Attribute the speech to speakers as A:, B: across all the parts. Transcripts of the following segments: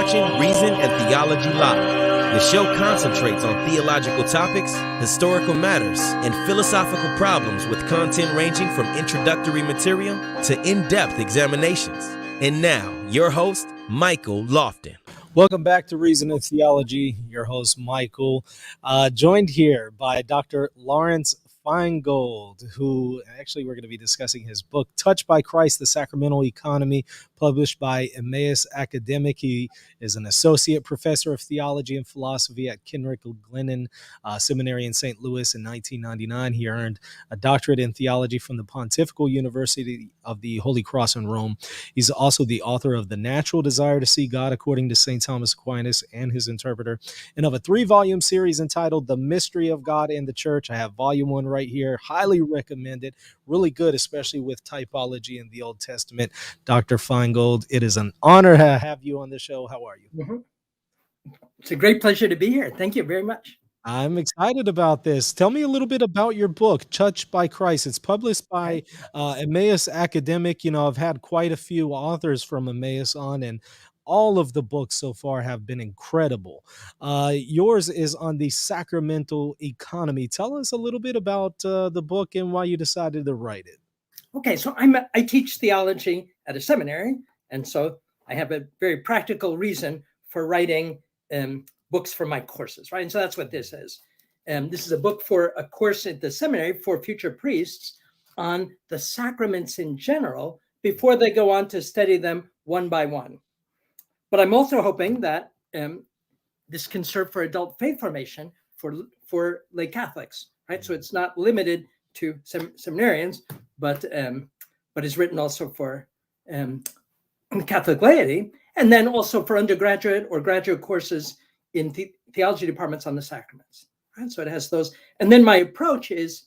A: watching Reason and Theology Live. The show concentrates on theological topics, historical matters, and philosophical problems with content ranging from introductory material to in-depth examinations. And now, your host, Michael Lofton.
B: Welcome back to Reason and Theology. Your host, Michael, joined here by Dr. Lawrence Feingold, who actually we're going to be discussing his book, Touched by Christ, the Sacramental Economy, published by Emmaus Academic. He is an associate professor of theology and philosophy at Kenrick Glennon Seminary in St. Louis in 1999. He earned a doctorate in theology from the Pontifical University of the Holy Cross in Rome. He's also the author of The Natural Desire to See God According to St. Thomas Aquinas and His Interpreter, and of a 3-volume series entitled The Mystery of God and the Church. I have volume 1 right here. Highly recommended. Really good, especially with typology in the Old Testament. Dr. Feingold, it is an honor to have you on the show. How are you?
C: Mm-hmm. It's a great pleasure to be here. Thank you very much.
B: I'm excited about this. Tell me a little bit about your book, Touched by Christ. It's published by Emmaus Academic. You know, I've had quite a few authors from Emmaus on, and all of the books so far have been incredible. Yours is on the Sacramental Economy. Tell us a little bit about the book and why you decided to write it.
C: Okay, so I teach theology at a seminary, and so I have a very practical reason for writing books for my courses, right? And so that's what this is. This is a book for a course at the seminary for future priests on the sacraments in general before they go on to study them one by one. But I'm also hoping that this can serve for adult faith formation for lay Catholics, right? So it's not limited to seminarians, but is written also for Catholic laity, and then also for undergraduate or graduate courses in theology departments on the sacraments. Right? So it has those. And then my approach is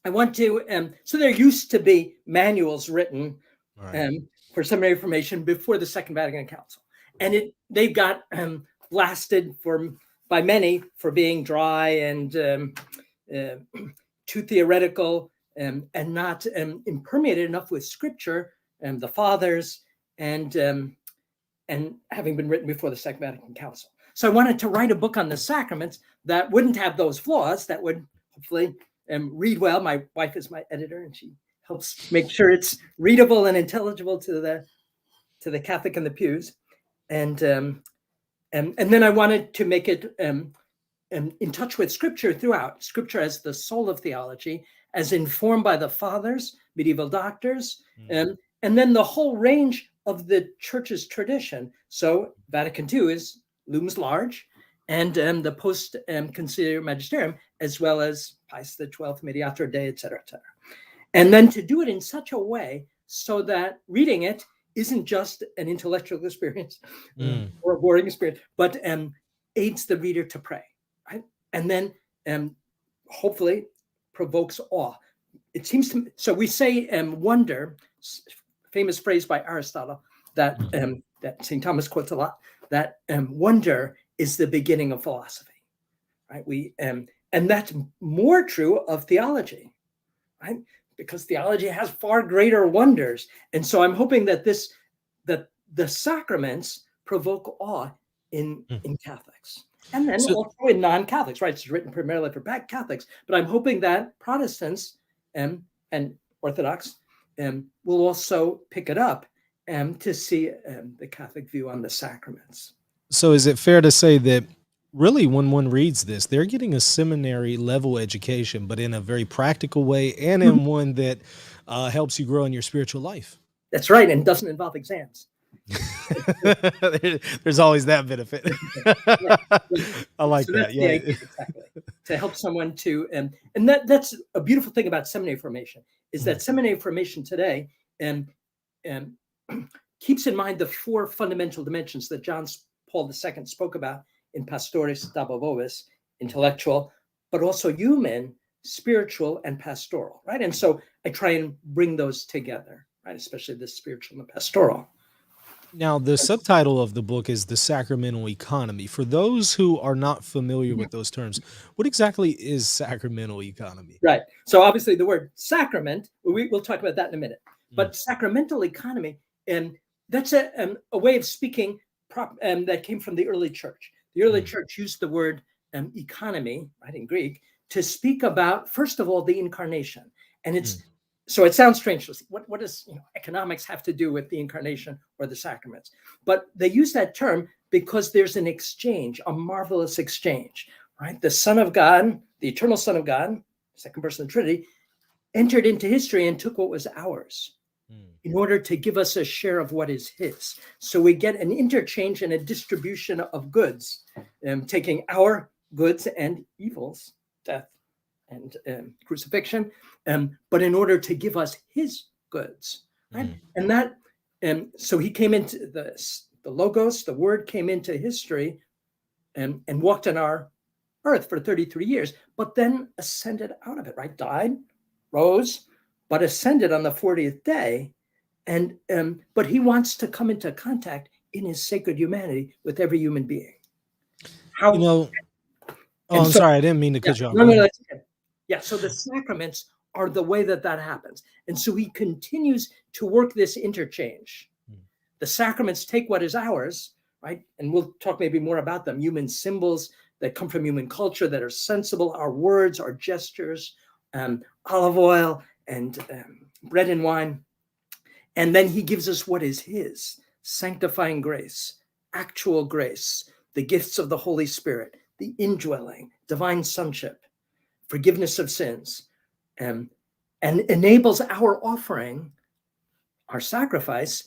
C: I want to, so there used to be manuals written for seminary formation before the Second Vatican Council. And they got blasted by many for being dry and too theoretical and not impermeated enough with scripture and the fathers and having been written before the Second Vatican Council. So I wanted to write a book on the sacraments that wouldn't have those flaws, that would hopefully read well. My wife is my editor, and she helps make sure it's readable and intelligible to the Catholic in the pews. And then I wanted to make it in touch with Scripture throughout. Scripture as the soul of theology, as informed by the fathers, medieval doctors, and then the whole range of the Church's tradition. So Vatican II looms large, and the post-conciliar magisterium, as well as Pius XII, Mediator Dei, et cetera, et cetera. And then to do it in such a way so that reading it isn't just an intellectual experience or a boring experience, but aids the reader to pray, right? And then hopefully provokes awe. It seems to me, so we say wonder, famous phrase by Aristotle that St. Thomas quotes a lot, that wonder is the beginning of philosophy, right? And that's more true of theology, right? Because theology has far greater wonders. And so I'm hoping that the sacraments provoke awe in Catholics. And then also in non-Catholics, right? It's written primarily for Catholics, but I'm hoping that Protestants and Orthodox will also pick it up to see the Catholic view on the sacraments.
B: So is it fair to say that really when one reads this, they're getting a seminary level education, but in a very practical way and in one that helps you grow in your spiritual life?
C: That's right, and doesn't involve exams.
B: There's always that benefit. I like that. Yeah,
C: exactly. To help someone to, and that's a beautiful thing about seminary formation is that seminary formation today keeps in mind the 4 fundamental dimensions that John Paul II spoke about in Pastoris Dabo Vobis, intellectual, but also human, spiritual, and pastoral, right? And so I try and bring those together, right? Especially the spiritual and the pastoral.
B: Now, the subtitle of the book is The Sacramental Economy. For those who are not familiar with those terms, what exactly is sacramental economy?
C: Right. So obviously the word sacrament, we'll talk about that in a minute, but sacramental economy, and that's a way of speaking that came from the early church. The early church used the word economy, right, in Greek, to speak about, first of all, the incarnation. And it's so it sounds strange. What does economics have to do with the incarnation or the sacraments? But they use that term because there's an exchange, a marvelous exchange, right? The Son of God, the eternal Son of God, second person of the Trinity, entered into history and took what was ours in order to give us a share of what is his. So we get an interchange and a distribution of goods, taking our goods and evils, death and crucifixion, but in order to give us his goods, right? And that, so he came into the Logos, the Word came into history and walked on our earth for 33 years, but then ascended out of it, right? Died, rose, but ascended on the 40th day. And but he wants to come into contact in his sacred humanity with every human being. How
B: I'm sorry, I didn't mean to cut you off.
C: No, that's okay. Yeah, so the sacraments are the way that happens. And so he continues to work this interchange. The sacraments take what is ours, right? And we'll talk maybe more about them, human symbols that come from human culture that are sensible, our words, our gestures, olive oil and bread and wine. And then he gives us what is his, sanctifying grace, actual grace, the gifts of the Holy Spirit, the indwelling, divine sonship, forgiveness of sins, and enables our offering, our sacrifice,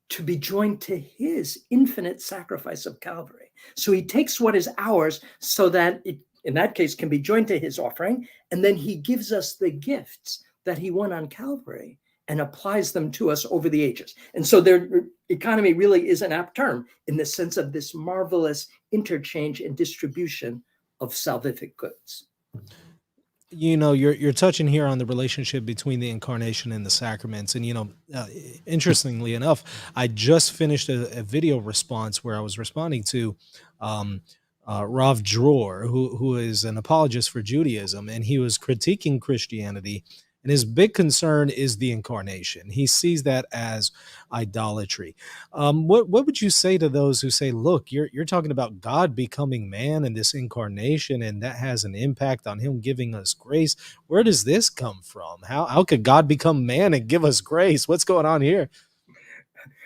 C: to be joined to his infinite sacrifice of Calvary. So he takes what is ours so that it, in that case, can be joined to his offering, and then he gives us the gifts that he won on Calvary and applies them to us over the ages. And so their economy really is an apt term in the sense of this marvelous interchange and distribution of salvific goods.
B: You're touching here on the relationship between the incarnation and the sacraments. And, interestingly enough, I just finished a video response where I was responding to Rav Dror, who is an apologist for Judaism, and he was critiquing Christianity. And his big concern is the incarnation. He sees that as idolatry. What would you say to those who say, look, you're talking about God becoming man and this incarnation, and that has an impact on him giving us grace? Where does this come from? How could God become man and give us grace? What's going on here?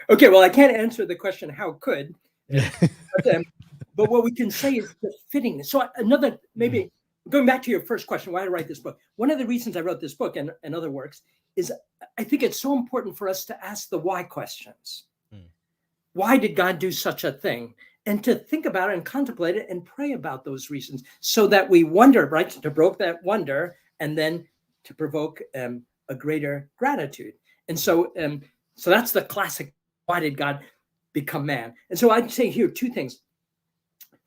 C: Okay, well, I can't answer the question, how could? But what we can say is the fittingness. So another, maybe, going back to your first question, why did I write this book? One of the reasons I wrote this book and other works is I think it's so important for us to ask the why questions. Why did God do such a thing? And to think about it and contemplate it and pray about those reasons so that we wonder, right? To provoke that wonder and then to provoke a greater gratitude. And so that's the classic, why did God become man? And so I'd say here two things.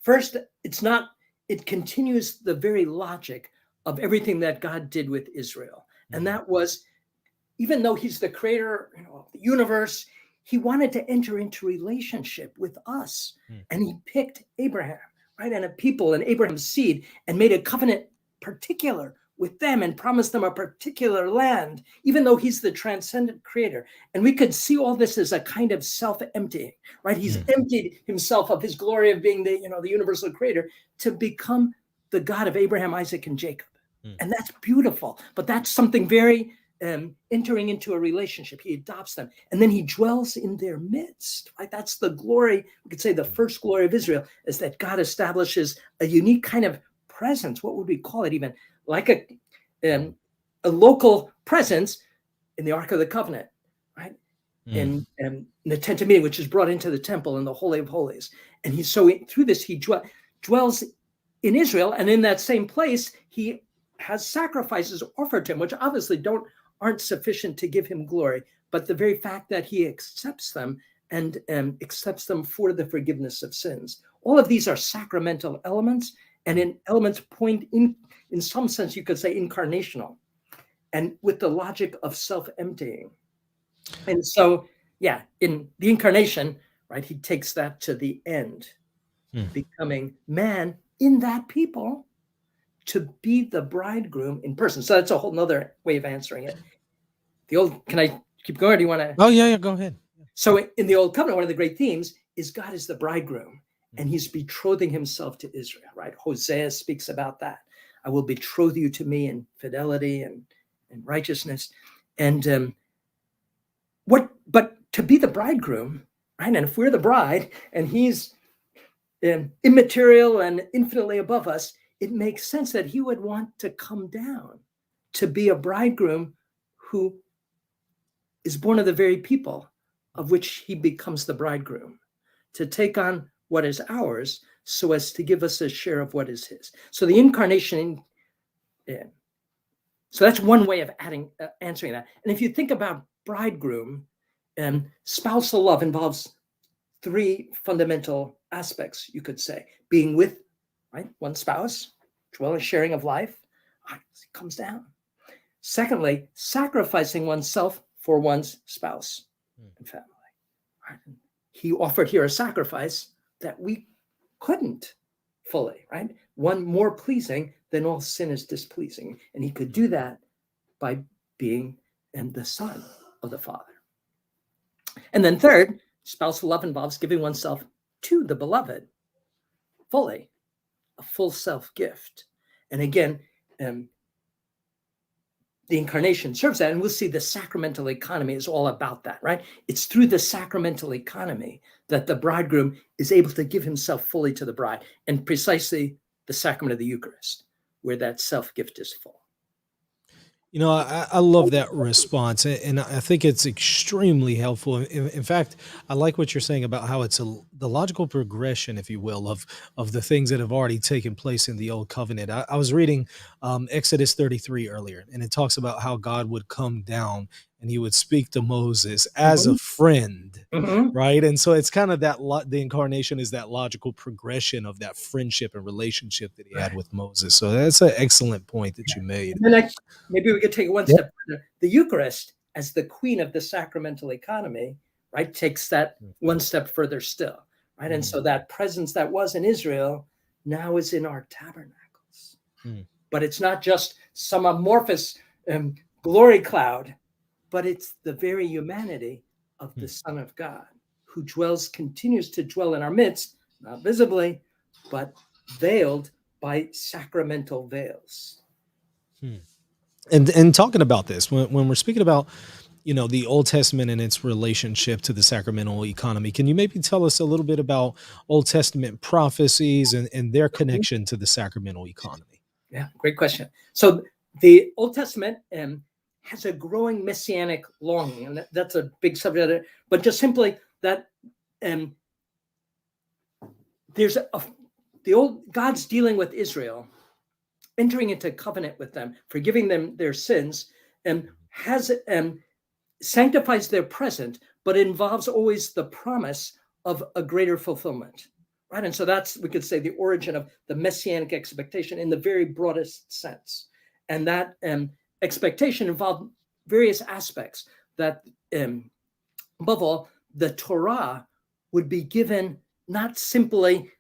C: First, it continues the very logic of everything that God did with Israel. And that was, even though he's the creator of the universe, he wanted to enter into relationship with us. And he picked Abraham, right? And a people and Abraham's seed and made a covenant particular with them and promised them a particular land, even though he's the transcendent creator. And we could see all this as a kind of self-emptying, right? He's emptied himself of his glory of being the universal creator to become the God of Abraham, Isaac, and Jacob. And that's beautiful, but that's something very entering into a relationship. He adopts them and then he dwells in their midst, right? That's the glory. We could say the first glory of Israel is that God establishes a unique kind of presence. What would we call it? Even like a local presence in the Ark of the Covenant, right? In the tent of meeting, which is brought into the temple in the Holy of Holies. And through this, he dwells in Israel, and in that same place, he has sacrifices offered to him, which obviously aren't sufficient to give him glory, but the very fact that he accepts them and accepts them for the forgiveness of sins. All of these are sacramental elements, and in elements point in some sense, you could say incarnational, and with the logic of self-emptying. And so, yeah, in the incarnation, right, he takes that to the end, becoming man in that people to be the bridegroom in person. So that's a whole nother way of answering it. Can I keep going, or do you want to?
B: Oh, yeah, go ahead.
C: So in the Old Covenant, one of the great themes is God is the bridegroom, and he's betrothing himself to Israel, right? Hosea speaks about that. I will betroth you to me in fidelity and righteousness. And but to be the bridegroom, right? And if we're the bride and he's immaterial and infinitely above us, it makes sense that he would want to come down to be a bridegroom who is born of the very people of which he becomes the bridegroom, to take on what is ours so as to give us a share of what is his. So the incarnation, so that's one way of answering that. And if you think about bridegroom, spousal love involves three fundamental aspects, you could say. Being with, right, one spouse, dwelling, sharing of life, it comes down. Secondly, sacrificing oneself for one's spouse and family. Right? He offered here a sacrifice that we couldn't fully, right? One more pleasing than all sin is displeasing. And he could do that by being the son of the Father. And then third, spousal love involves giving oneself to the beloved fully, a full self gift. And again, the incarnation serves that. And we'll see the sacramental economy is all about that, right? It's through the sacramental economy that the bridegroom is able to give himself fully to the bride, and precisely the sacrament of the Eucharist, where that self gift is full.
B: You know, I love that response, and I think it's extremely helpful. In fact, I like what you're saying about how it's the logical progression, if you will, of the things that have already taken place in the Old Covenant. I was reading Exodus 33 earlier, and it talks about how God would come down and he would speak to Moses as a friend, right? And so it's kind of that the incarnation is that logical progression of that friendship and relationship that he had with Moses. So that's an excellent point that you made.
C: And then maybe we could take it one step further. The Eucharist, as the queen of the sacramental economy, right, takes that one step further still, right? And so that presence that was in Israel now is in our tabernacles. But it's not just some amorphous glory cloud, but it's the very humanity of the Son of God, who continues to dwell in our midst, not visibly, but veiled by sacramental veils.
B: And talking about this, when we're speaking about, you know, the Old Testament and its relationship to the sacramental economy, can you maybe tell us a little bit about Old Testament prophecies and their connection to the sacramental economy?
C: Yeah, great question. So the Old Testament has a growing messianic longing, and that's a big subject. But just simply that there's God's dealing with Israel, entering into covenant with them, forgiving them their sins, and sanctifies their present, but involves always the promise of a greater fulfillment, right? And so that's, we could say, the origin of the messianic expectation in the very broadest sense. And that expectation involved various aspects that, above all, the Torah would be given not simply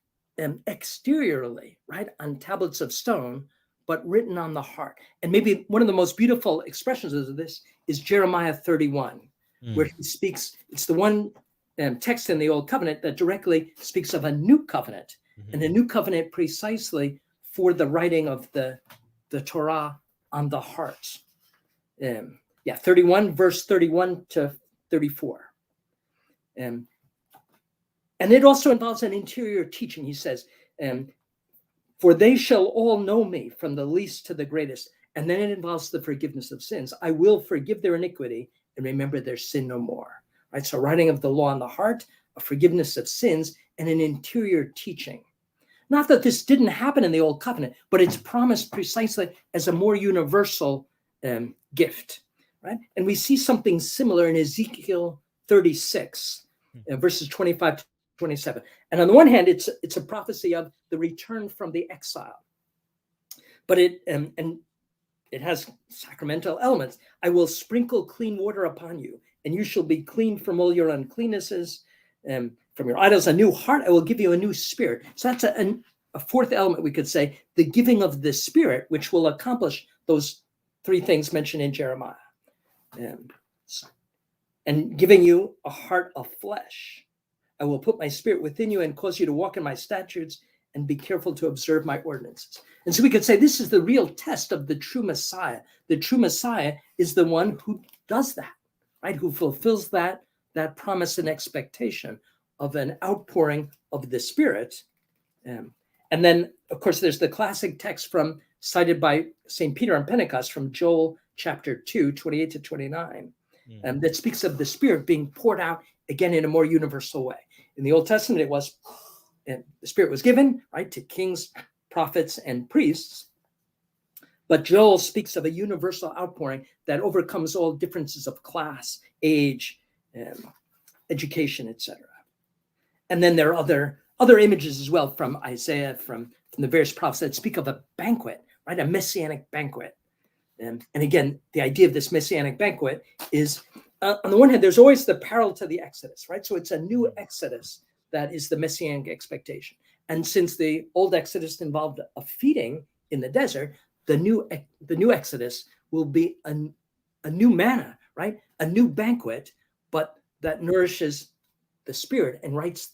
C: exteriorly, right, on tablets of stone, but written on the heart. And maybe one of the most beautiful expressions of this is Jeremiah 31, where he speaks, it's the one text in the Old Covenant that directly speaks of a new covenant, and a new covenant precisely for the writing of the Torah on the heart. 31, verse 31 to 34. And it also involves an interior teaching. He says, for they shall all know me, from the least to the greatest. And then it involves the forgiveness of sins. I will forgive their iniquity and remember their sin no more. Right? So writing of the law on the heart, a forgiveness of sins, and an interior teaching. Not that this didn't happen in the Old Covenant, but it's promised precisely as a more universal gift. Right? And we see something similar in Ezekiel 36, verses 25 to 27. And on the one hand, it's a prophecy of the return from the exile, but it has sacramental elements. I will sprinkle clean water upon you, and you shall be clean from all your uncleannesses, from your idols. A new heart I will give you, a new spirit. So that's a fourth element, we could say, the giving of the Spirit, which will accomplish those three things mentioned in Jeremiah, and giving you a heart of flesh. I will put my spirit within you and cause you to walk in my statutes and be careful to observe my ordinances. And so we could say this is the real test of the true Messiah. The true Messiah is the one who does that, right? Who fulfills that promise and expectation of an outpouring of the Spirit. And then, of course, there's the classic text cited by St. Peter on Pentecost from Joel chapter 2, 28 to 29, that speaks of the Spirit being poured out again in a more universal way. In the Old Testament, the Spirit was given, right, to kings, prophets, and priests. But Joel speaks of a universal outpouring that overcomes all differences of class, age, education, etc. And then there are other images as well from Isaiah, from the various prophets that speak of a banquet, right? A messianic banquet. And again, the idea of this messianic banquet is, on the one hand, there's always the parallel to the Exodus, right? So it's a new Exodus that is the messianic expectation. And since the old Exodus involved a feeding in the desert, the new Exodus will be a new manna, right? A new banquet, but that nourishes the Spirit and writes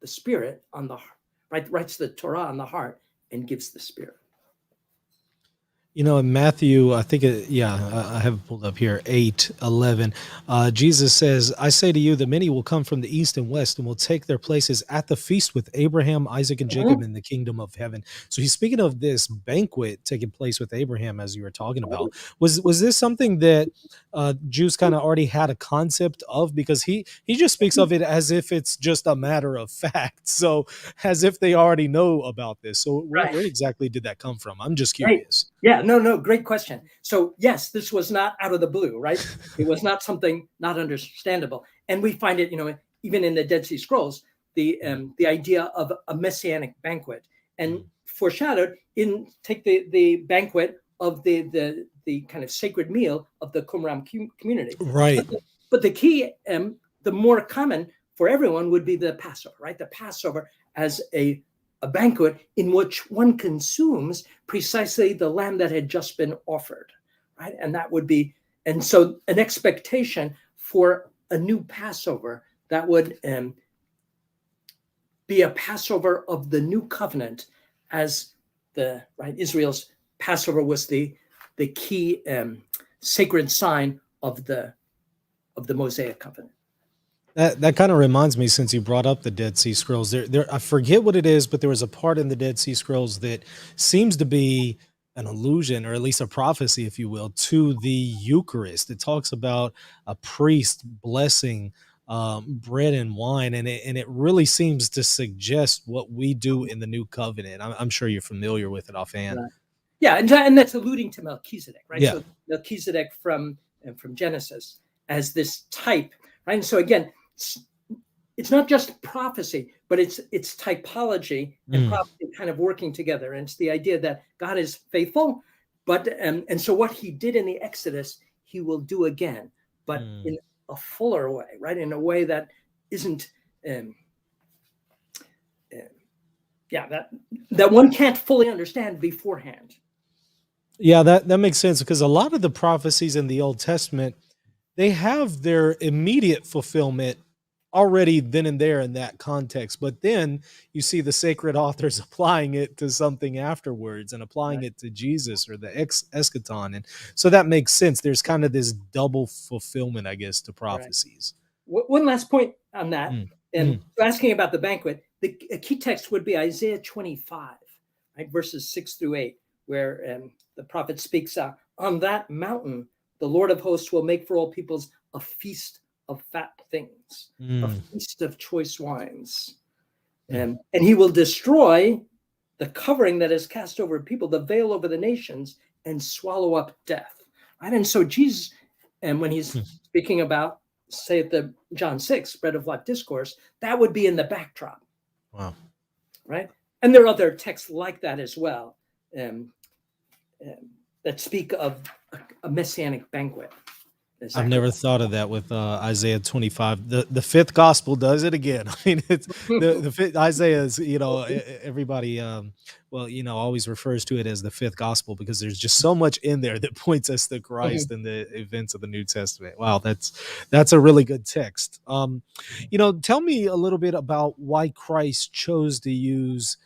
C: the Spirit on the heart, right? Writes the Torah on the heart and gives the Spirit.
B: You know, in Matthew, I think, I have it pulled up here, 8:11. Jesus says, I say to you that many will come from the east and west and will take their places at the feast with Abraham, Isaac, and Jacob in the kingdom of heaven. So he's speaking of this banquet taking place with Abraham, as you were talking about. Was this something that Jews kind of already had a concept of? Because he just speaks of it as if it's just a matter of fact. So as if they already know about this. So where exactly did that come from? I'm just curious.
C: Yeah, no, great question. So yes, this was not out of the blue, right? It was not something not understandable. And we find it, even in the Dead Sea Scrolls, the idea of a messianic banquet, and foreshadowed take the banquet of the kind of sacred meal of the Qumran community.
B: Right.
C: But the key, the more common for everyone would be the Passover, right? The Passover as a banquet in which one consumes precisely the lamb that had just been offered, right? And that would be, and so an expectation for a new Passover that would be a Passover of the new covenant, as Israel's Passover was the key sacred sign of the Mosaic covenant.
B: That kind of reminds me, since you brought up the Dead Sea Scrolls, there I forget what it is, but there was a part in the Dead Sea Scrolls that seems to be an allusion, or at least a prophecy, if you will, to the Eucharist. It talks about a priest blessing bread and wine, and it really seems to suggest what we do in the New Covenant. I'm sure you're familiar with it offhand.
C: Right. Yeah, and that's alluding to Melchizedek, right?
B: Yeah.
C: So Melchizedek from Genesis as this type, right? And so again, it's not just prophecy, but it's typology and prophecy kind of working together. And it's the idea that God is faithful, but and so what he did in the Exodus, he will do again, but in a fuller way, right? In a way that isn't, that one can't fully understand beforehand.
B: Yeah, that makes sense, because a lot of the prophecies in the Old Testament, they have their immediate fulfillment already then and there in that context. But then you see the sacred authors applying it to something afterwards and applying it to Jesus or the eschaton. And so that makes sense. There's kind of this double fulfillment, I guess, to prophecies.
C: Right. One last point on that. Asking about the banquet, the key text would be Isaiah 25, right, verses 6-8, where the prophet speaks, on that mountain, the Lord of hosts will make for all peoples a feast of fat things, a feast of choice wines. And he will destroy the covering that is cast over people, the veil over the nations, and swallow up death. Right? And so Jesus, and when he's speaking about, say, at the John 6, bread of life discourse, that would be in the backdrop.
B: Wow.
C: Right? And there are other texts like that as well, that speak of a messianic banquet.
B: I've never thought of that with Isaiah 25. The fifth gospel does it again. I mean, it's the fifth, Isaiah is, everybody, always refers to it as the fifth gospel because there's just so much in there that points us to Christ and the events of the New Testament. Wow, that's a really good text. Tell me a little bit about why Christ chose to use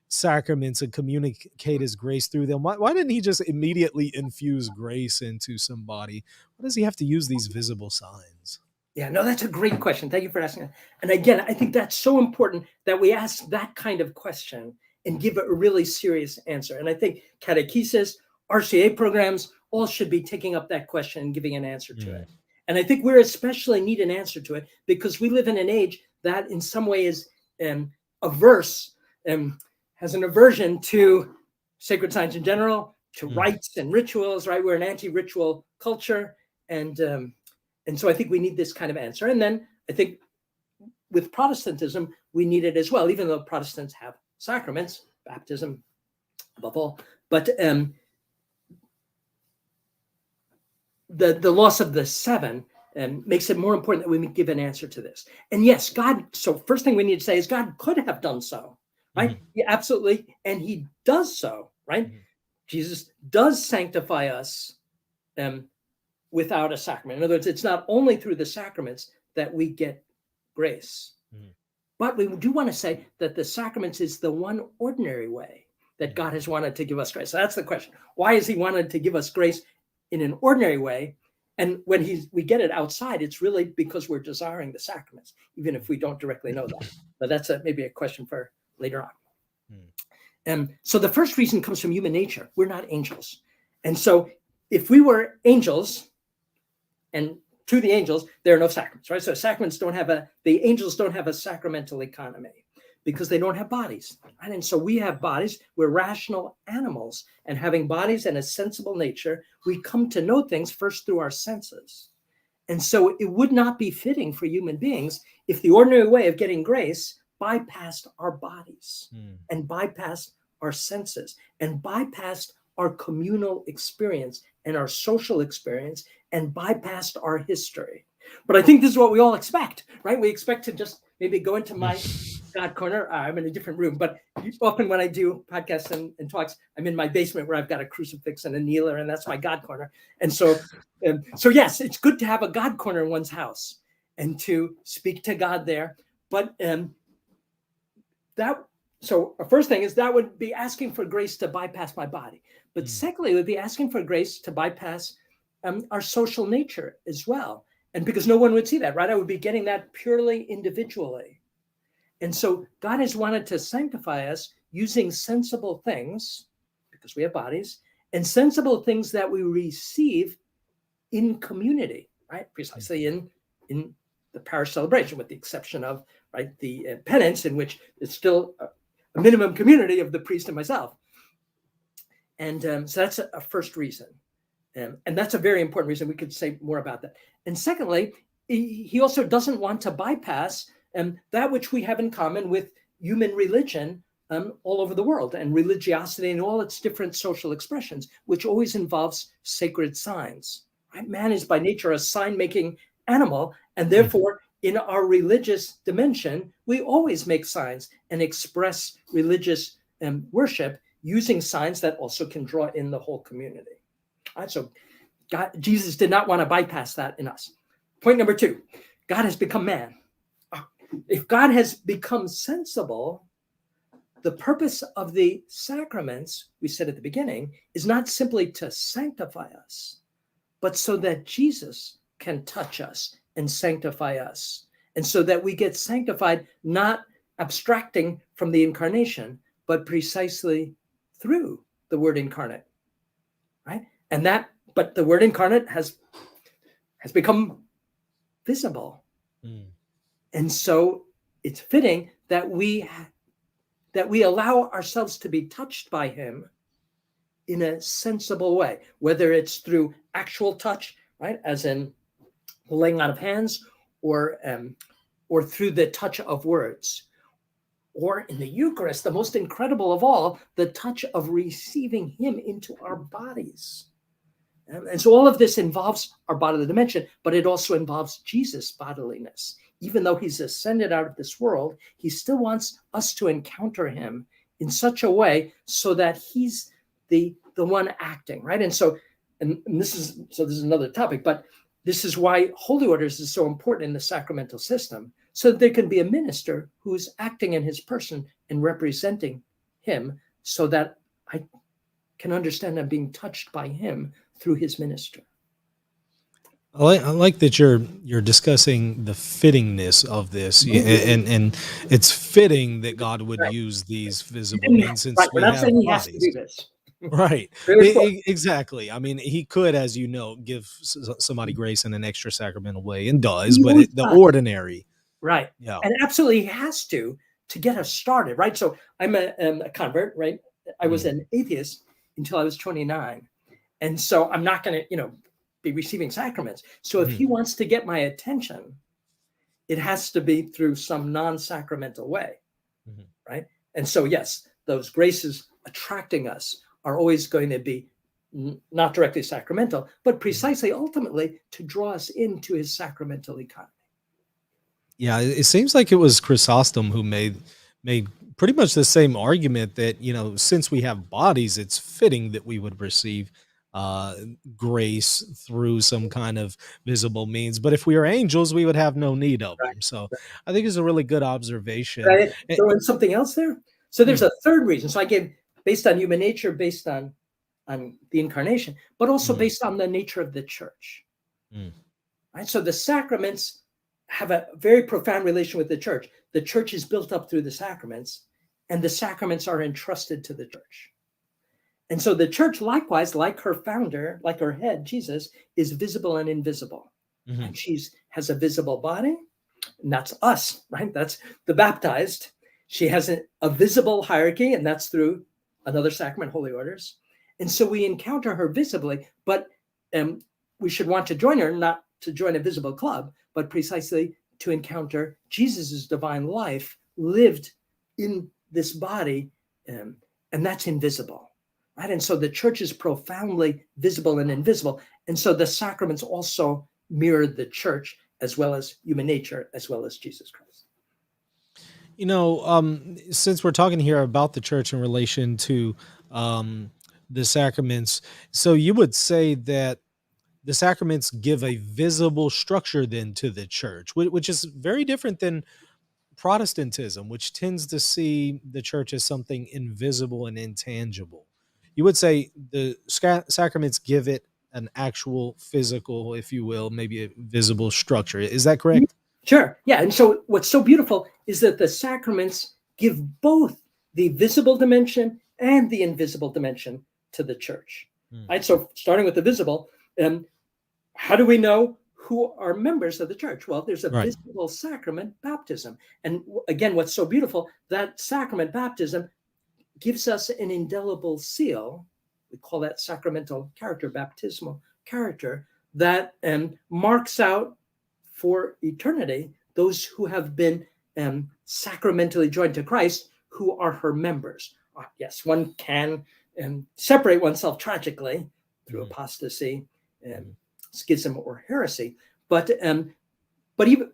B: sacraments and communicate his grace through them. Why didn't he just immediately infuse grace into somebody? Why does he have to use these visible signs?
C: Yeah, no, that's a great question. Thank you for asking that. And again, I think that's so important that we ask that kind of question and give a really serious answer. And I think catechesis, RCA programs, all should be taking up that question and giving an answer to it. And I think we especially need an answer to it because we live in an age that in some way is averse, has an aversion to sacred signs in general, to rites and rituals, right? We're an anti-ritual culture. And so I think we need this kind of answer. And then I think with Protestantism, we need it as well, even though Protestants have sacraments, baptism above all. But the loss of the seven makes it more important that we give an answer to this. And yes, God, so first thing we need to say is God could have done so, right? Yeah, absolutely. And he does so, right? Jesus does sanctify us without a sacrament. In other words, it's not only through the sacraments that we get grace. But we do want to say that the sacraments is the one ordinary way that God has wanted to give us grace. So that's the question. Why has he wanted to give us grace in an ordinary way? And when we get it outside, it's really because we're desiring the sacraments, even if we don't directly know that. But that's maybe a question for later on. So the first reason comes from human nature. We're not angels. And so if we were angels, and to the angels, there are no sacraments, right? So sacraments the angels don't have a sacramental economy because they don't have bodies, right? And so we have bodies, we're rational animals, and having bodies and a sensible nature, we come to know things first through our senses. And so it would not be fitting for human beings if the ordinary way of getting grace bypassed our bodies and bypassed our senses and bypassed our communal experience and our social experience and bypassed our history. But I think this is what we all expect, right? We expect to just maybe go into my God corner. I'm in a different room, but often when I do podcasts and talks, I'm in my basement where I've got a crucifix and a kneeler, and that's my God corner. And so yes, it's good to have a God corner in one's house and to speak to God there. But so our first thing is that would be asking for grace to bypass my body. But secondly, it would be asking for grace to bypass our social nature as well. And because no one would see that, right? I would be getting that purely individually. And so God has wanted to sanctify us using sensible things, because we have bodies, and sensible things that we receive in community, right? Precisely in the parish celebration, with the exception of, right, the penance, in which it's still a minimum community of the priest and myself. And so that's a first reason. And that's a very important reason. We could say more about that. And secondly, he also doesn't want to bypass that which we have in common with human religion all over the world, and religiosity and all its different social expressions, which always involves sacred signs. Right? Man is by nature a sign-making animal, and therefore, in our religious dimension, we always make signs and express religious worship using signs that also can draw in the whole community. Right, so Jesus did not want to bypass that in us. Point number two, God has become man. If God has become sensible, the purpose of the sacraments, we said at the beginning, is not simply to sanctify us, but so that Jesus can touch us and sanctify us. And so that we get sanctified, not abstracting from the incarnation, but precisely through the Word incarnate, right? But the Word incarnate has become visible. And so it's fitting that we allow ourselves to be touched by him in a sensible way, whether it's through actual touch, right, as in the laying on of hands, or through the touch of words, or in the Eucharist, the most incredible of all, the touch of receiving him into our bodies. And so all of this involves our bodily dimension, but it also involves Jesus' bodiliness. Even though he's ascended out of this world, he still wants us to encounter him in such a way so that he's the one acting, right? And so, this is another topic, but this is why holy orders is so important in the sacramental system, so that there can be a minister who's acting in his person and representing him, so that I can understand I'm being touched by him through his minister.
B: I like that you're discussing the fittingness of this, and it's fitting that God would use these visible means since
C: Right,
B: we
C: we're not
B: have
C: saying he has to
B: bodies.
C: do this.
B: Right.
C: Very important.
B: Exactly. I mean, he could, as you know, give somebody grace in an extra sacramental way, and does,
C: He
B: but
C: always
B: the
C: does.
B: ordinary.
C: Right.
B: Yeah.
C: And absolutely he has to get us started, right? So I'm a convert, right? I was an atheist until I was 29. And so I'm not going to, be receiving sacraments. So if he wants to get my attention, it has to be through some non-sacramental way, right? And so, yes, those graces attracting us are always going to be not directly sacramental, but precisely ultimately to draw us into his sacramental economy.
B: Yeah, it seems like it was Chrysostom who made pretty much the same argument that, since we have bodies, it's fitting that we would receive grace through some kind of visible means. But if we are angels, we would have no need of them. So I think it's a really good observation.
C: Right. Throw in something else there. So there's a third reason. So I gave based on human nature, based on the incarnation, but also based on the nature of the church. Right. So the sacraments have a very profound relation with the church. The church is built up through the sacraments, and the sacraments are entrusted to the church. And so the church, likewise, like her founder, like her head, Jesus, is visible and invisible. And she has a visible body, and that's us, right? That's the baptized. She has a visible hierarchy, and that's through another sacrament, holy orders. And so we encounter her visibly, but we should want to join her, not to join a visible club, but precisely to encounter Jesus's divine life lived in this body, and that's invisible, right? And so the church is profoundly visible and invisible. And so the sacraments also mirror the church, as well as human nature, as well as Jesus Christ.
B: Since we're talking here about the church in relation to the sacraments, so you would say that the sacraments give a visible structure then to the church, which is very different than Protestantism, which tends to see the church as something invisible and intangible. You would say the sacraments give it an actual physical, if you will, maybe a visible structure. Is that correct?
C: Sure. Yeah. And so what's so beautiful is that the sacraments give both the visible dimension and the invisible dimension to the church. Right. So starting with the visible, how do we know who are members of the church? Well, there's a visible sacrament, baptism. And again, what's so beautiful, that sacrament, baptism, gives us an indelible seal. We call that sacramental character, baptismal character, that marks out for eternity those who have been sacramentally joined to Christ, who are her members. Yes, one can separate oneself tragically through apostasy, schism, or heresy, but even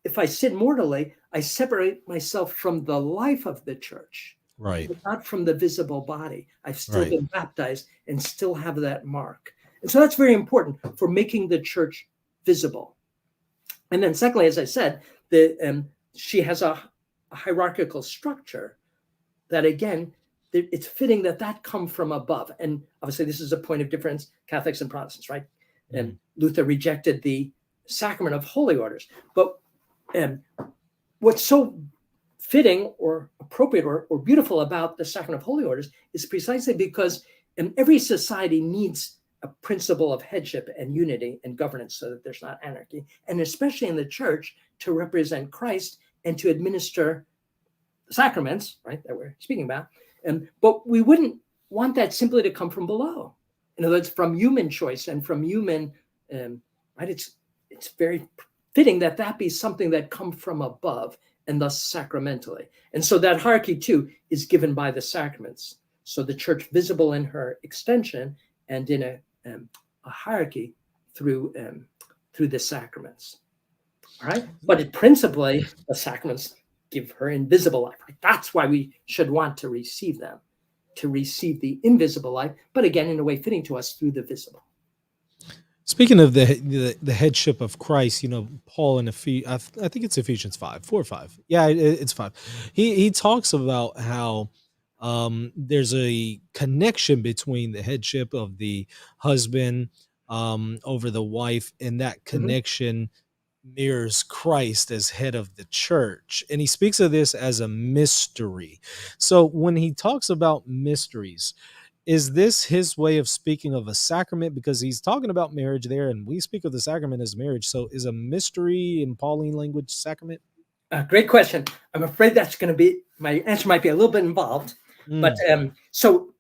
C: if I sin mortally, I separate myself from the life of the church,
B: right?
C: But not from the visible body. I've still been baptized and still have that mark, and so that's very important for making the church visible. And then, secondly, as I said, she has a hierarchical structure that, again, it's fitting that come from above. And obviously, this is a point of difference, Catholics and Protestants, right? And Luther rejected the sacrament of holy orders. But what's so fitting or appropriate or beautiful about the sacrament of holy orders is precisely because every society needs a principle of headship and unity and governance so that there's not anarchy, and especially in the church to represent Christ and to administer the sacraments, right, that we're speaking about. But we wouldn't want that simply to come from below. In other words, from human choice and from human, right? It's very fitting that be something that come from above and thus sacramentally. And so that hierarchy too is given by the sacraments. So the church visible in her extension and in a a hierarchy through the sacraments. All right, but principally the sacraments give her invisible life. Right? That's why we should want to receive them, to receive the invisible life, but again, in a way fitting to us through the visible.
B: Speaking of the headship of Christ, Paul in I think it's Ephesians 4 or 5. Yeah, it's 5. He talks about how there's a connection between the headship of the husband over the wife, and that connection mirrors Christ as head of the church. And he speaks of this as a mystery. So when he talks about mysteries, is this his way of speaking of a sacrament? Because he's talking about marriage there, and we speak of the sacrament as marriage. So is a mystery in Pauline language sacrament?
C: Great question. I'm afraid that's going to be, my answer might be a little bit involved. But so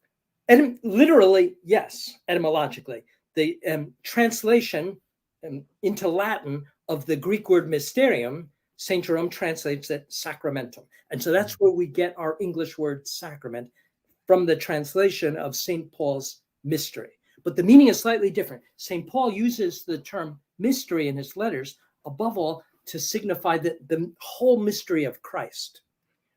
C: literally, yes, etymologically. The translation into Latin of the Greek word mysterium, St. Jerome translates it sacramental. And so that's where we get our English word sacrament, from the translation of St. Paul's mystery. But the meaning is slightly different. St. Paul uses the term mystery in his letters, above all, to signify the whole mystery of Christ,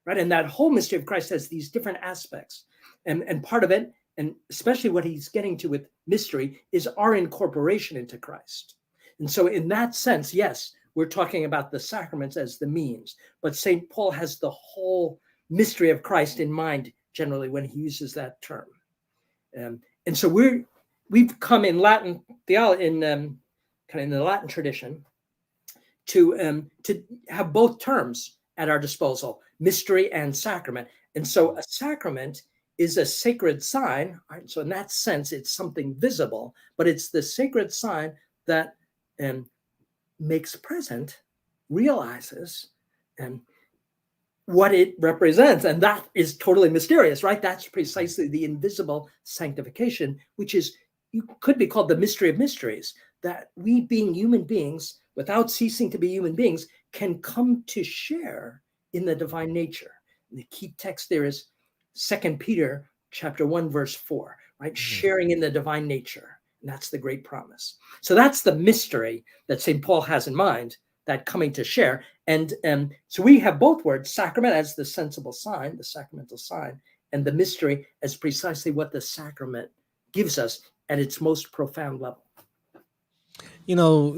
C: right? And that whole mystery of Christ has these different aspects. And part of it, and especially what he's getting to with mystery, is our incorporation into Christ. And so in that sense, yes, we're talking about the sacraments as the means, but St. Paul has the whole mystery of Christ in mind generally when he uses that term. And so we've come in Latin theology, in kind of in the Latin tradition, to have both terms at our disposal, mystery and sacrament. And so a sacrament is a sacred sign, right? So in that sense, it's something visible, but it's the sacred sign that makes present, realizes, what it represents. And that is totally mysterious, right? That's precisely the invisible sanctification, which is, you could be called the mystery of mysteries, that we, being human beings, without ceasing to be human beings, can come to share in the divine nature. And the key text there is 2 Peter chapter 1, verse 4, right? Sharing in the divine nature. And that's the great promise. So that's the mystery that St. Paul has in mind, that coming to share. And so we have both words, sacrament as the sensible sign, the sacramental sign, and the mystery as precisely what the sacrament gives us at its most profound level.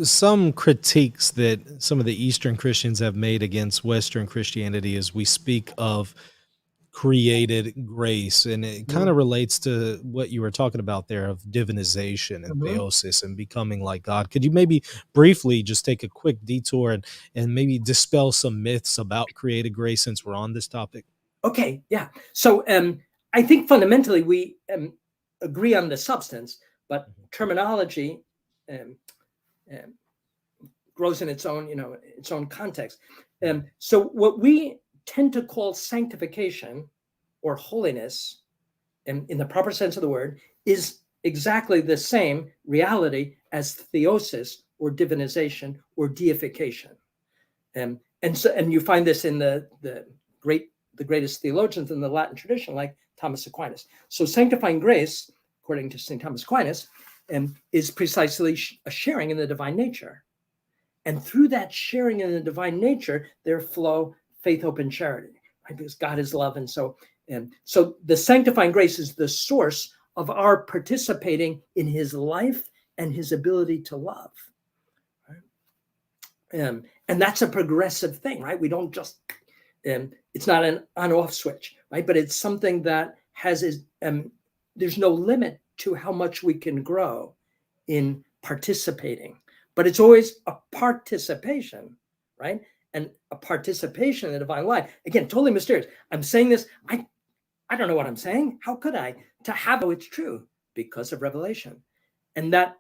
B: Some critiques that some of the Eastern Christians have made against Western Christianity is we speak of created grace, and it kind of relates to what you were talking about there of divinization and theosis and becoming like God. Could you maybe briefly just take a quick detour and maybe dispel some myths about created grace, since we're on this topic?
C: Okay, yeah. So I think fundamentally we agree on the substance, but terminology grows in its own context. So what we tend to call sanctification or holiness, in the proper sense of the word, is exactly the same reality as theosis or divinization or deification. And you find this in the greatest theologians in the Latin tradition, like Thomas Aquinas. So sanctifying grace, according to St. Thomas Aquinas, is precisely a sharing in the divine nature. And through that sharing in the divine nature, there flow faith, hope, and charity, right? Because God is love. And so the sanctifying grace is the source of our participating in his life and his ability to love. Right? And that's a progressive thing, right? We don't just, it's not an on-off switch, right? But it's something that has, there's no limit to how much we can grow in participating. But it's always a participation, right? And a participation in the divine life. Again, totally mysterious. I'm saying this, I don't know what I'm saying. How could I? To have it's true because of revelation. And that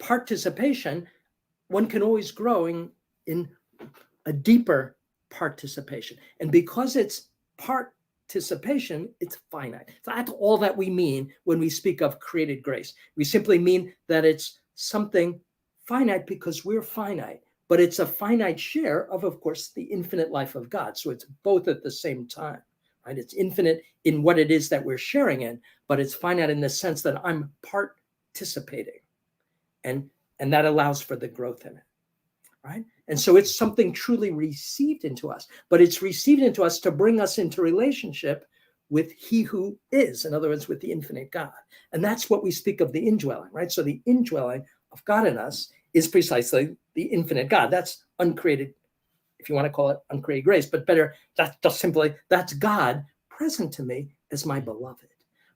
C: participation, one can always grow in a deeper participation. And because it's participation, it's finite. That's all that we mean when we speak of created grace. We simply mean that it's something finite because we're finite. But it's a finite share of course, the infinite life of God. So it's both at the same time, right? It's infinite in what it is that we're sharing in, but it's finite in the sense that I'm part participating, and that allows for the growth in it, right? And so it's something truly received into us, but it's received into us to bring us into relationship with he who is, in other words, with the infinite God. And that's what we speak of the indwelling, right? So the indwelling of God in us is precisely the infinite God. That's uncreated, if you want to call it uncreated grace, but better, that's just simply, that's God present to me as my beloved.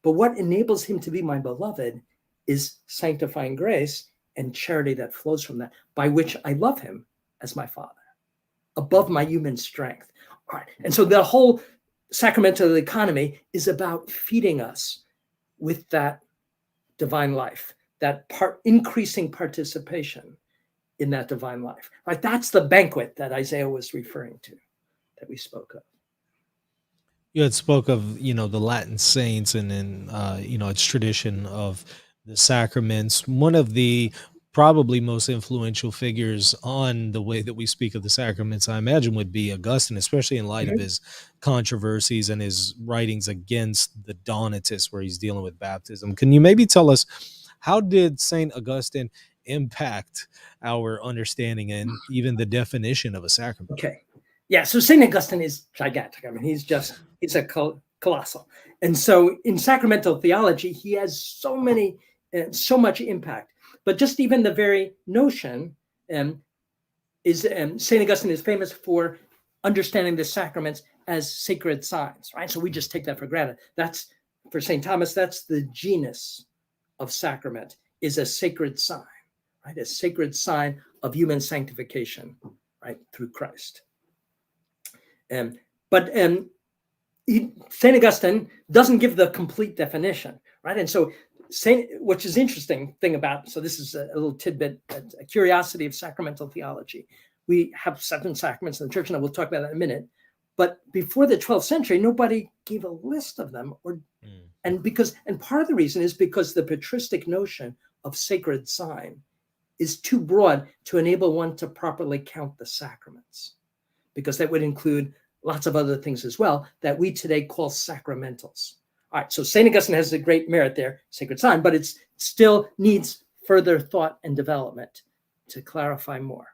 C: But what enables him to be my beloved is sanctifying grace and charity that flows from that, by which I love him as my Father, above my human strength. All right. And so the whole sacramental economy is about feeding us with that divine life, that increasing participation in that divine life. Right? That's the banquet that Isaiah was referring to, that we spoke of.
B: You had spoke of, the Latin saints and then, its tradition of the sacraments. One of the probably most influential figures on the way that we speak of the sacraments, I imagine, would be Augustine, especially in light of his controversies and his writings against the Donatists, where he's dealing with baptism. Can you maybe tell us, how did St. Augustine impact our understanding and even the definition of a sacrament?
C: Okay. Yeah, so St. Augustine is gigantic. I mean, he's a colossal. And so in sacramental theology, he has so much impact. But just even the very notion is St. Augustine is famous for understanding the sacraments as sacred signs, right? So we just take that for granted. That's, for St. Thomas, that's the genus of sacrament, is a sacred sign, right? A sacred sign of human sanctification, right, through Christ. But St. Augustine doesn't give the complete definition, right? And so which is interesting thing about, so this is a little tidbit, a curiosity of sacramental theology. We have 7 sacraments in the church, and we'll talk about that in a minute. But before the 12th century, nobody gave a list of them, and part of the reason is because the patristic notion of sacred sign is too broad to enable one to properly count the sacraments, because that would include lots of other things as well that we today call sacramentals. All right, so St. Augustine has a great merit there, sacred sign, but it still needs further thought and development to clarify more.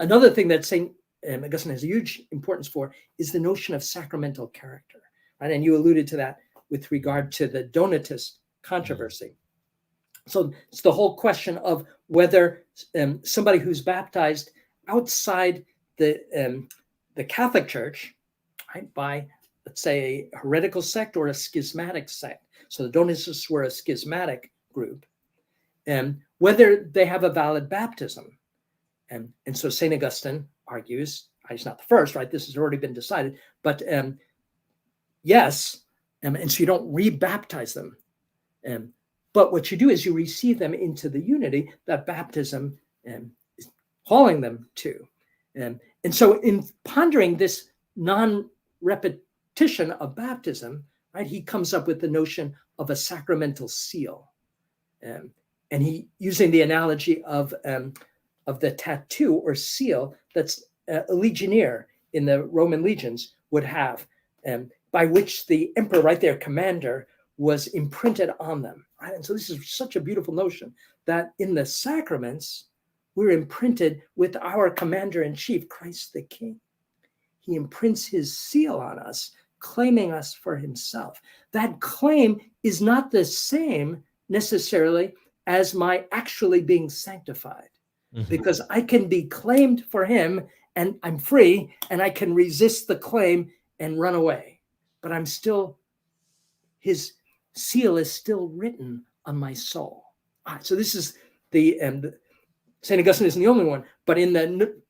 C: Another thing that St. Augustine has a huge importance for is the notion of sacramental character, right? And you alluded to that with regard to the Donatist controversy. So it's the whole question of whether somebody who's baptized outside the Catholic Church, right, by, let's say, a heretical sect or a schismatic sect. So the Donatists were a schismatic group, whether they have a valid baptism. And so St. Augustine argues, he's not the first, right? This has already been decided, but yes, and so you don't rebaptize them. But what you do is you receive them into the unity that baptism is calling them to. And so in pondering this non-repetition of baptism, right, he comes up with the notion of a sacramental seal. And he, using the analogy of the tattoo or seal that's a legionnaire in the Roman legions would have, by which the emperor, right, their commander, was imprinted on them. Right? And so this is such a beautiful notion that in the sacraments, we're imprinted with our commander-in-chief, Christ the King. He imprints his seal on us, claiming us for himself. That claim is not the same necessarily as my actually being sanctified, because I can be claimed for him and I'm free, and I can resist the claim and run away. But I'm still, his seal is still written on my soul. So this is the St. Augustine isn't the only one, but in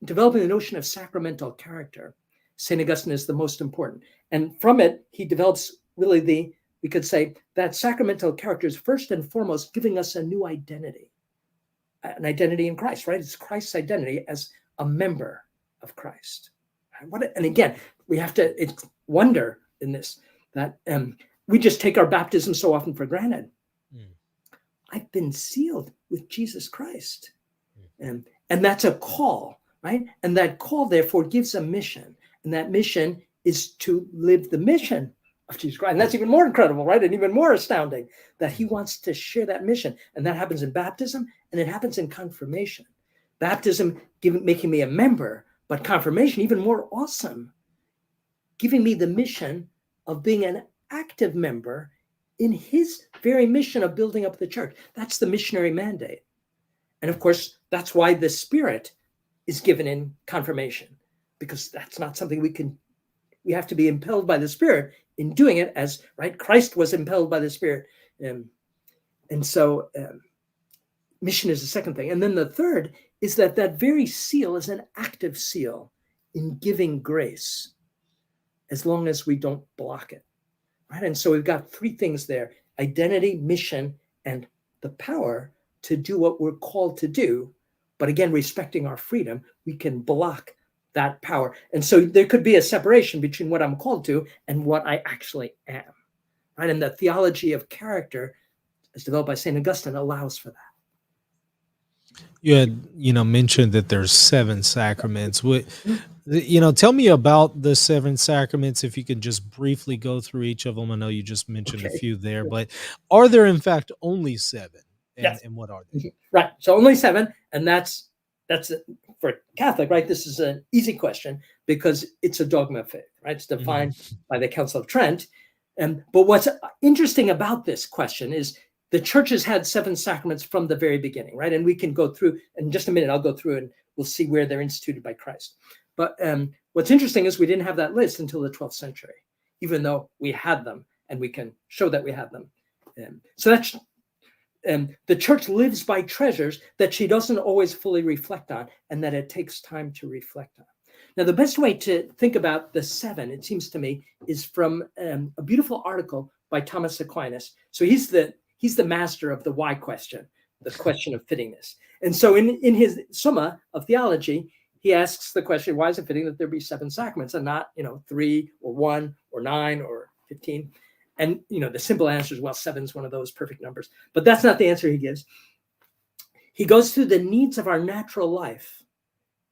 C: developing the notion of sacramental character, St. Augustine is the most important. And from it, he develops really we could say that sacramental character is first and foremost giving us a new identity, an identity in Christ, right? It's Christ's identity as a member of Christ. And again, we have to wonder in this, that we just take our baptism so often for granted. I've been sealed with Jesus Christ. And that's a call, right? And that call, therefore, gives a mission. And that mission is to live the mission of Jesus Christ. And that's even more incredible, right? And even more astounding that he wants to share that mission. And that happens in baptism, and it happens in confirmation. Baptism making me a member, but confirmation, even more awesome, giving me the mission of being an active member in his very mission of building up the church. That's the missionary mandate. And of course, that's why the Spirit is given in confirmation, because that's not something we have to be impelled by the Spirit in doing it, as right Christ was impelled by the Spirit. And so mission is the second thing. And then the third is that very seal is an active seal in giving grace, as long as we don't block it. Right? And so we've got three things there: identity, mission, and the power to do what we're called to do. But again, respecting our freedom, we can block that power. And so there could be a separation between what I'm called to and what I actually am. Right? And the theology of character, as developed by St. Augustine, allows for that.
B: You had, mentioned that there's 7 sacraments. Tell me about the 7 sacraments, if you could just briefly go through each of them. I know you just mentioned a few there, but are there in fact only 7?
C: Yes.
B: And what are they?
C: Right. So only 7, and that's for Catholic, right? This is an easy question because it's a dogma of faith, right? It's defined by the Council of Trent. But what's interesting about this question is the church has had 7 sacraments from the very beginning, right? And we can go through, in just a minute, I'll go through and we'll see where they're instituted by Christ. But what's interesting is we didn't have that list until the 12th century, even though we had them, and we can show that we had them. So that's the church lives by treasures that she doesn't always fully reflect on, and that it takes time to reflect on. Now, the best way to think about the 7, it seems to me, is from a beautiful article by Thomas Aquinas. So he's the master of the why question, the question of fittingness. And so in his Summa of Theology, he asks the question, why is it fitting that there be 7 sacraments and not, 3 or 1 or 9 or 15? And, the simple answer is, well, 7 is one of those perfect numbers. But that's not the answer he gives. He goes through the needs of our natural life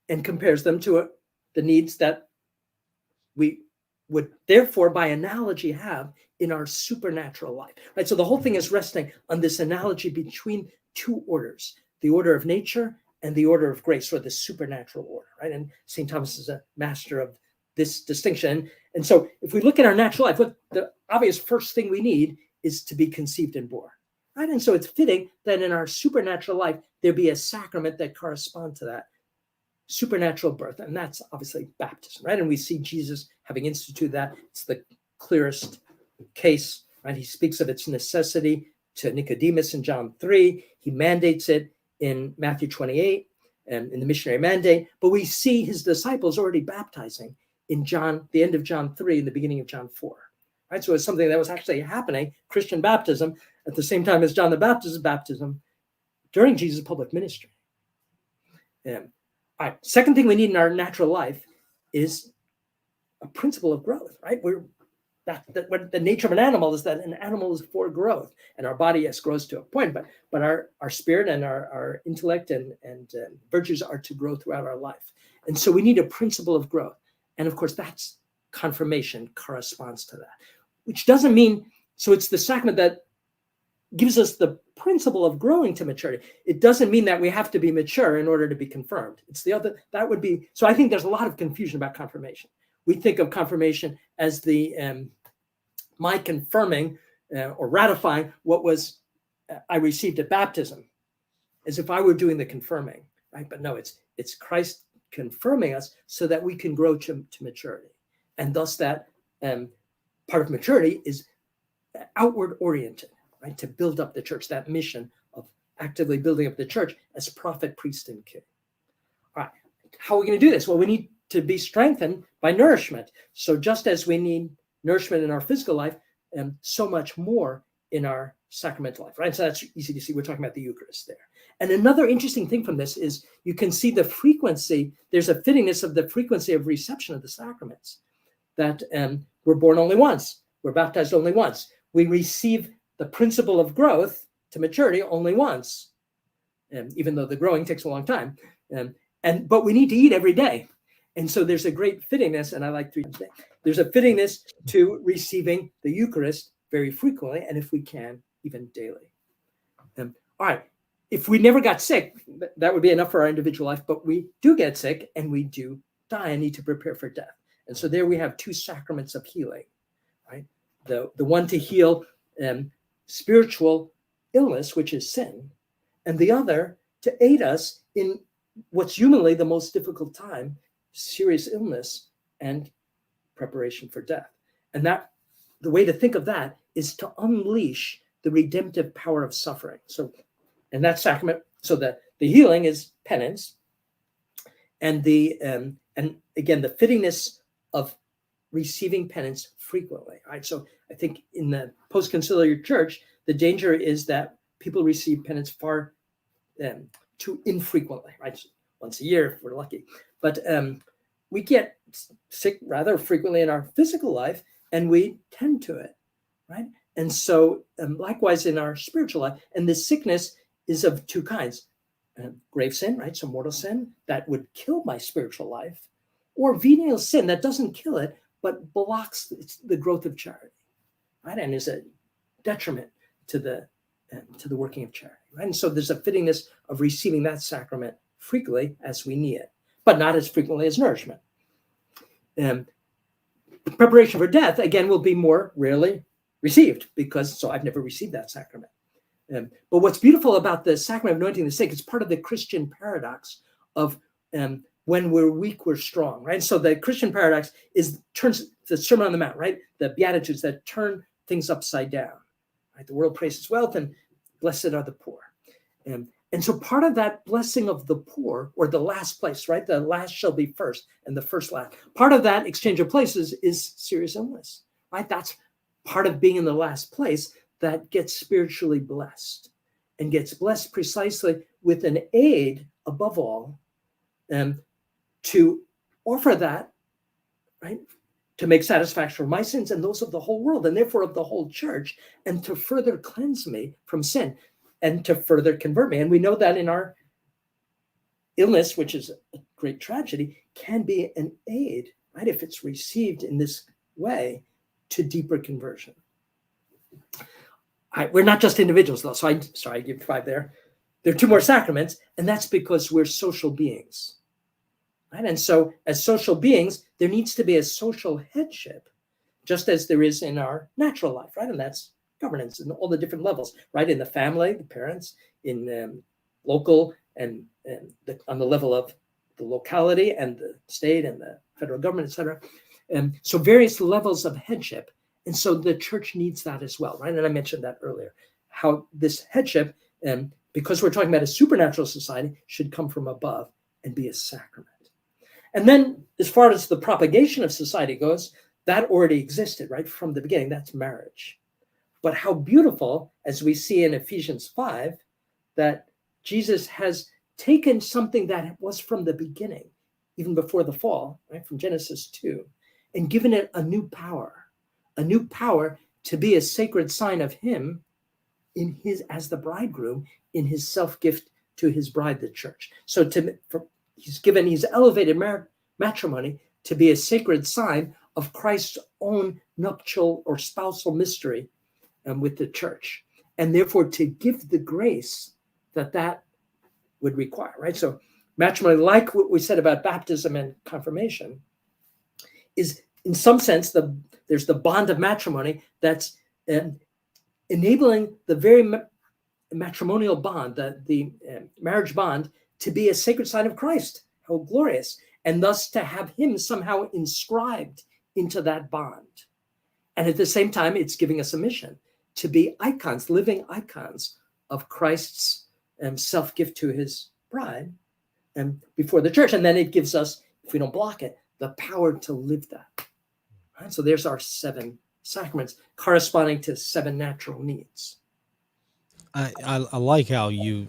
C: and compares them to the needs that we would therefore, by analogy, have in our supernatural life. Right? So the whole thing is resting on this analogy between 2 orders, the order of nature and the order of grace, or the supernatural order. Right? And St. Thomas is a master of this distinction. And so if we look at our natural life, what the obvious first thing we need is to be conceived and born. Right? And so it's fitting that in our supernatural life, there be a sacrament that corresponds to that supernatural birth. And that's obviously baptism, right? And we see Jesus having instituted that. It's the clearest case, right? He speaks of its necessity to Nicodemus in John 3. He mandates it in Matthew 28 and in the missionary mandate. But we see his disciples already baptizing in the end of John 3 and the beginning of John 4. Right? So it's something that was actually happening, Christian baptism, at the same time as John the Baptist's baptism during Jesus' public ministry. All right. Second thing we need in our natural life is a principle of growth, right? What the nature of an animal is that an animal is for growth, and our body, yes, grows to a point, but our spirit and our intellect and virtues are to grow throughout our life. And so we need a principle of growth. And of course, that's confirmation corresponds to that, which doesn't mean, so it's the sacrament that gives us the principle of growing to maturity. It doesn't mean that we have to be mature in order to be confirmed. It's the other, that would be, so I think there's a lot of confusion about confirmation. We think of confirmation as my confirming or ratifying what was I received at baptism, as if I were doing the confirming, right? But no, it's Christ confirming us so that we can grow to maturity. And thus that part of maturity is outward oriented, right? To build up the church, that mission of actively building up the church as prophet, priest, and king. All right, how are we going to do this? Well, we need to be strengthened by nourishment. So just as we need nourishment in our physical life, so much more in our sacramental life, right? So that's easy to see. We're talking about the Eucharist there. And another interesting thing from this is you can see the frequency. There's a fittingness of the frequency of reception of the sacraments, that we're born only once. We're baptized only once. We receive the principle of growth to maturity only once, even though the growing takes a long time. But we need to eat every day. And so there's a great fittingness, and I like three things. There's a fittingness to receiving the Eucharist very frequently, and if we can, even daily. All right, if we never got sick, that would be enough for our individual life, but we do get sick and we do die and need to prepare for death. And so there we have two sacraments of healing, right? The one to heal spiritual illness, which is sin, and the other to aid us in what's humanly the most difficult time, serious illness and preparation for death. And that the way to think of that is to unleash the redemptive power of suffering. So, and that sacrament, so that the healing is penance, and the and again the fittingness of receiving penance frequently. Right. So I think in the post-conciliar church, the danger is that people receive penance far too infrequently. Right, once a year if we're lucky, but we get sick rather frequently in our physical life, and we tend to it. Right. And so likewise in our spiritual life, and this sickness is of two kinds: grave sin, right? So mortal sin that would kill my spiritual life, or venial sin that doesn't kill it, but blocks the growth of charity, right? And is a detriment to the working of charity, right? And so there's a fittingness of receiving that sacrament frequently as we need it, but not as frequently as nourishment. Preparation for death, again, will be more rarely received because I've never received that sacrament. But what's beautiful about the sacrament of anointing the sick, it's part of the Christian paradox of when we're weak, we're strong, right? So the Christian paradox turns the Sermon on the Mount, right? The Beatitudes that turn things upside down, right? The world praises wealth and blessed are the poor. And so part of that blessing of the poor, or the last place, right? The last shall be first and the first last. Part of that exchange of places is serious illness, right? That's part of being in the last place that gets spiritually blessed, and gets blessed precisely with an aid above all to offer that, right, to make satisfaction for my sins and those of the whole world, and therefore of the whole church, and to further cleanse me from sin and to further convert me. And we know that in our illness, which is a great tragedy, can be an aid, right, if it's received in this way, to deeper conversion. We're not just individuals, though. So I give 5 there. There are 2 more sacraments, and that's because we're social beings. Right? And so as social beings, there needs to be a social headship, just as there is in our natural life, right? And that's governance in all the different levels, right? In the family, the parents, in local, and on the level of the locality and the state and the federal government, et cetera. So various levels of headship. And so the church needs that as well, right? And I mentioned that earlier, how this headship, because we're talking about a supernatural society, should come from above and be a sacrament. And then as far as the propagation of society goes, that already existed, right, from the beginning. That's marriage. But how beautiful, as we see in Ephesians 5, that Jesus has taken something that was from the beginning, even before the fall, right, from Genesis 2, and given it a new power to be a sacred sign of him in his, as the bridegroom, in his self-gift to his bride, the church. So he's elevated matrimony to be a sacred sign of Christ's own nuptial or spousal mystery with the church, and therefore to give the grace that would require, right? So matrimony, like what we said about baptism and confirmation, is in some sense there's the bond of matrimony that's enabling the very matrimonial bond, the marriage bond, to be a sacred sign of Christ. How glorious. And thus to have him somehow inscribed into that bond. And at the same time, it's giving us a mission to be icons, living icons of Christ's self-gift to his bride and before the church. And then it gives us, if we don't block it, the power to live that. Right? So there's our 7 sacraments corresponding to 7 natural needs.
B: I like how you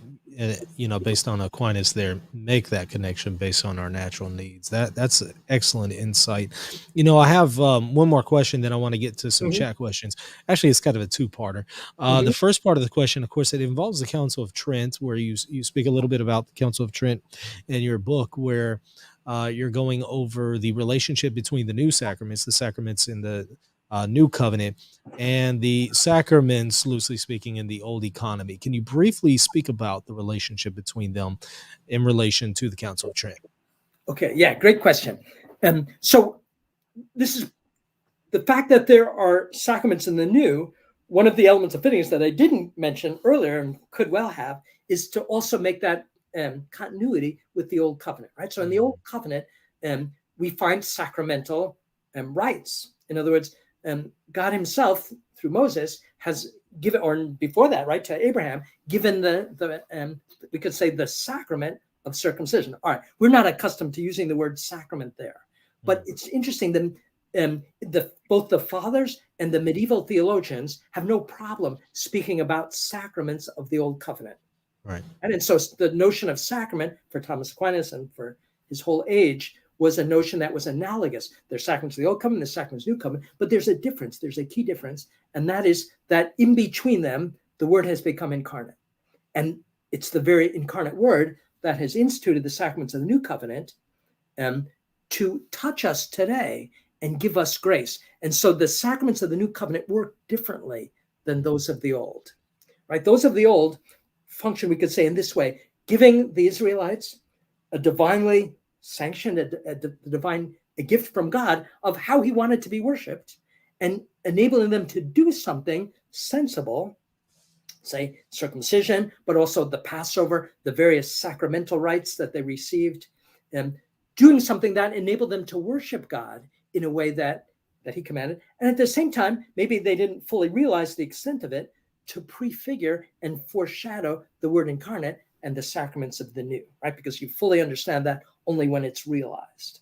B: based on Aquinas there, make that connection based on our natural needs. That's excellent insight. I have one more question, then I want to get to some chat questions. Actually, it's kind of a 2-parter. The first part of the question, of course, it involves the Council of Trent, where you speak a little bit about the Council of Trent in your book, where you're going over the relationship between the new sacraments, the sacraments in the new covenant, and the sacraments, loosely speaking, in the old economy. Can you briefly speak about the relationship between them in relation to the Council of Trent?
C: Okay, yeah, great question. So this is the fact that there are sacraments in the new. One of the elements of fittingness that I didn't mention earlier and could well have is to also make that continuity with the old covenant, right? So in the old covenant, we find sacramental rites. In other words, God himself, through Moses, has given, or before that, right, to Abraham, given we could say the sacrament of circumcision. All right, we're not accustomed to using the word sacrament there, but it's interesting that both the fathers and the medieval theologians have no problem speaking about sacraments of the old covenant.
B: Right.
C: And so the notion of sacrament for Thomas Aquinas and for his whole age was a notion that was analogous. There's sacraments of the old covenant, there's sacraments of the new covenant, but there's a difference. There's a key difference, and that is that in between them, the Word has become incarnate. And it's the very incarnate Word that has instituted the sacraments of the new covenant to touch us today and give us grace. And so the sacraments of the new covenant work differently than those of the old, right? Those of the old function, we could say, in this way: giving the Israelites a divinely sanctioned, a gift from God of how he wanted to be worshipped, and enabling them to do something sensible, say circumcision, but also the Passover, the various sacramental rites that they received, doing something that enabled them to worship God in a way that he commanded. And at the same time, maybe they didn't fully realize the extent of it, to prefigure and foreshadow the Word incarnate and the sacraments of the new, right? Because you fully understand that only when it's realized.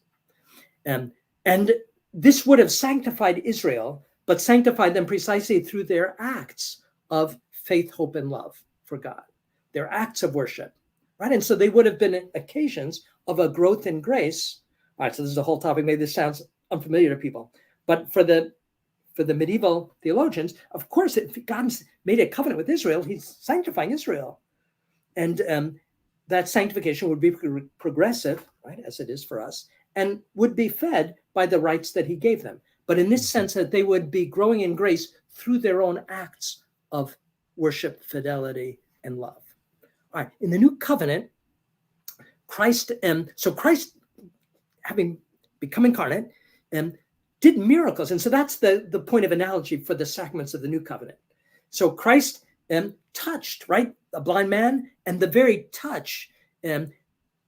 C: And this would have sanctified Israel, but sanctified them precisely through their acts of faith, hope, and love for God, their acts of worship, right? And so they would have been occasions of a growth in grace. All right, so this is a whole topic. Maybe this sounds unfamiliar to people, but for the medieval theologians, of course, if God's made a covenant with Israel, he's sanctifying Israel. And that sanctification would be progressive, right, as it is for us, and would be fed by the rites that he gave them. But in this sense, that they would be growing in grace through their own acts of worship, fidelity, and love. All right, in the new covenant, Christ, having become incarnate, did miracles. And so that's the point of analogy for the sacraments of the new covenant. So Christ touched, right, a blind man, and the very touch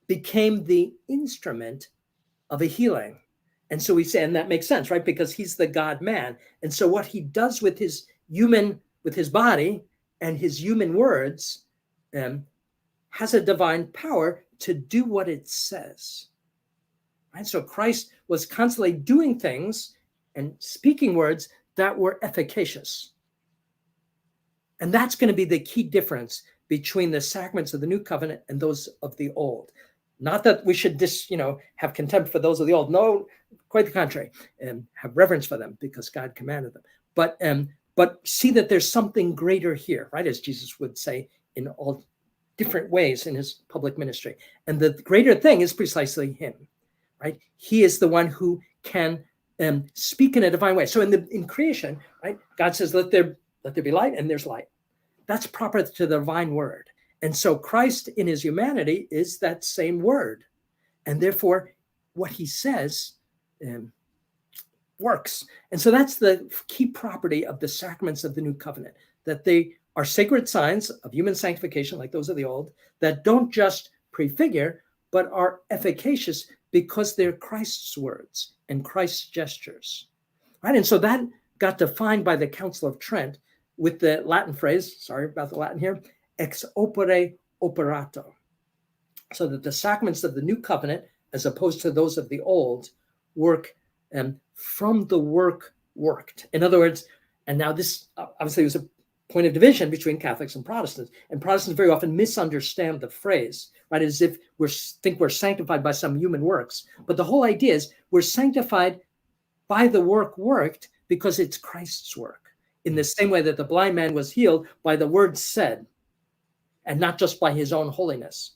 C: became the instrument of a healing. And so we say, and that makes sense, right? Because he's the God man. And so what he does with his body and his human words has a divine power to do what it says. Right? So Christ was constantly doing things and speaking words that were efficacious. And that's going to be the key difference between the sacraments of the new covenant and those of the old. Not that we should have contempt for those of the old. No, quite the contrary, and have reverence for them because God commanded them. But see that there's something greater here, right? As Jesus would say in all different ways in his public ministry. And the greater thing is precisely him, right? He is the one who can speak in a divine way. So in creation, right, God says, let there be light, and there's light. That's proper to the divine word. And so Christ in his humanity is that same word. And therefore, what he says works. And so that's the key property of the sacraments of the new covenant, that they are sacred signs of human sanctification, like those of the old, that don't just prefigure, but are efficacious because they're Christ's words and Christ's gestures. Right? And so that got defined by the Council of Trent with the Latin phrase, sorry about the Latin here, ex opere operato. So that the sacraments of the new covenant, as opposed to those of the old, work from the work worked. In other words, and now this obviously was a point of division between Catholics and Protestants. And Protestants very often misunderstand the phrase, right? As if think we're sanctified by some human works. But the whole idea is we're sanctified by the work worked because it's Christ's work. In the same way that the blind man was healed by the word said, and not just by his own holiness.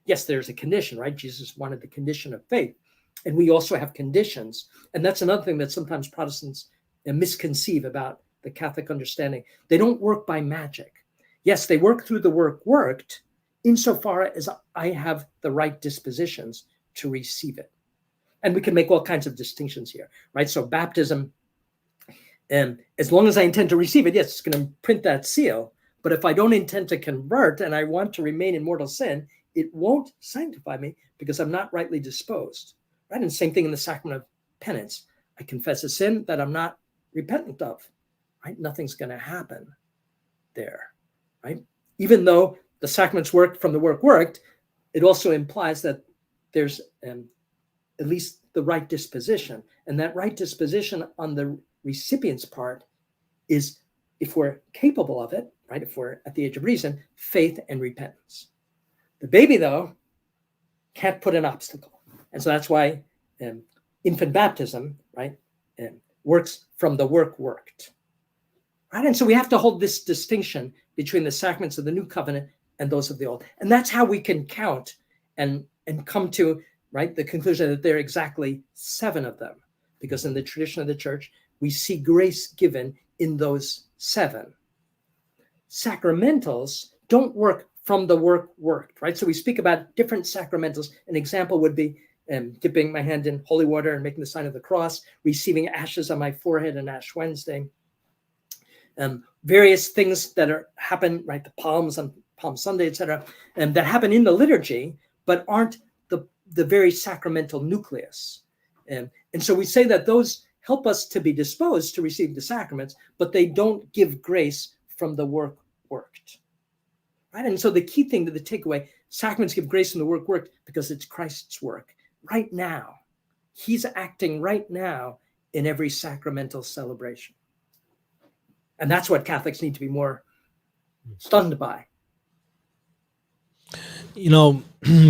C: yes, there's a condition, right? Jesus wanted the condition of faith. And we also have conditions. And that's another thing that sometimes Protestants misconceive about the Catholic understanding. They don't work by magic. Yes, they work through the work worked insofar as I have the right dispositions to receive it. And we can make all kinds of distinctions here, right? So baptism, as long as I intend to receive it, yes, it's going to print that seal. But if I don't intend to convert and I want to remain in mortal sin, it won't sanctify me because I'm not rightly disposed, right? And same thing in the sacrament of penance. I confess a sin that I'm not repentant of, right? Nothing's going to happen there, right? Even though the sacraments work from the work worked, it also implies that there's at least the right disposition. And that right disposition on the recipient's part is, if we're capable of it, right? If we're at the age of reason, faith and repentance. The baby, though, can't put an obstacle. And so that's why infant baptism, right, works from the work worked. Right? And so we have to hold this distinction between the sacraments of the new covenant and those of the old. And that's how we can count and come to, right, the conclusion that there are exactly 7 of them. Because in the tradition of the church, we see grace given in those 7. Sacramentals don't work from the work worked, right? So we speak about different sacramentals. An example would be dipping my hand in holy water and making the sign of the cross, receiving ashes on my forehead on Ash Wednesday. Various things that happen, right? The palms on Palm Sunday, etc., that happen in the liturgy, but aren't the very sacramental nucleus. And so we say that those help us to be disposed to receive the sacraments, but they don't give grace from the work worked. Right? And so the key thing to the takeaway, sacraments give grace from the work worked because it's Christ's work right now. He's acting right now in every sacramental celebration. And that's what Catholics need to be more stunned by.
B: You know,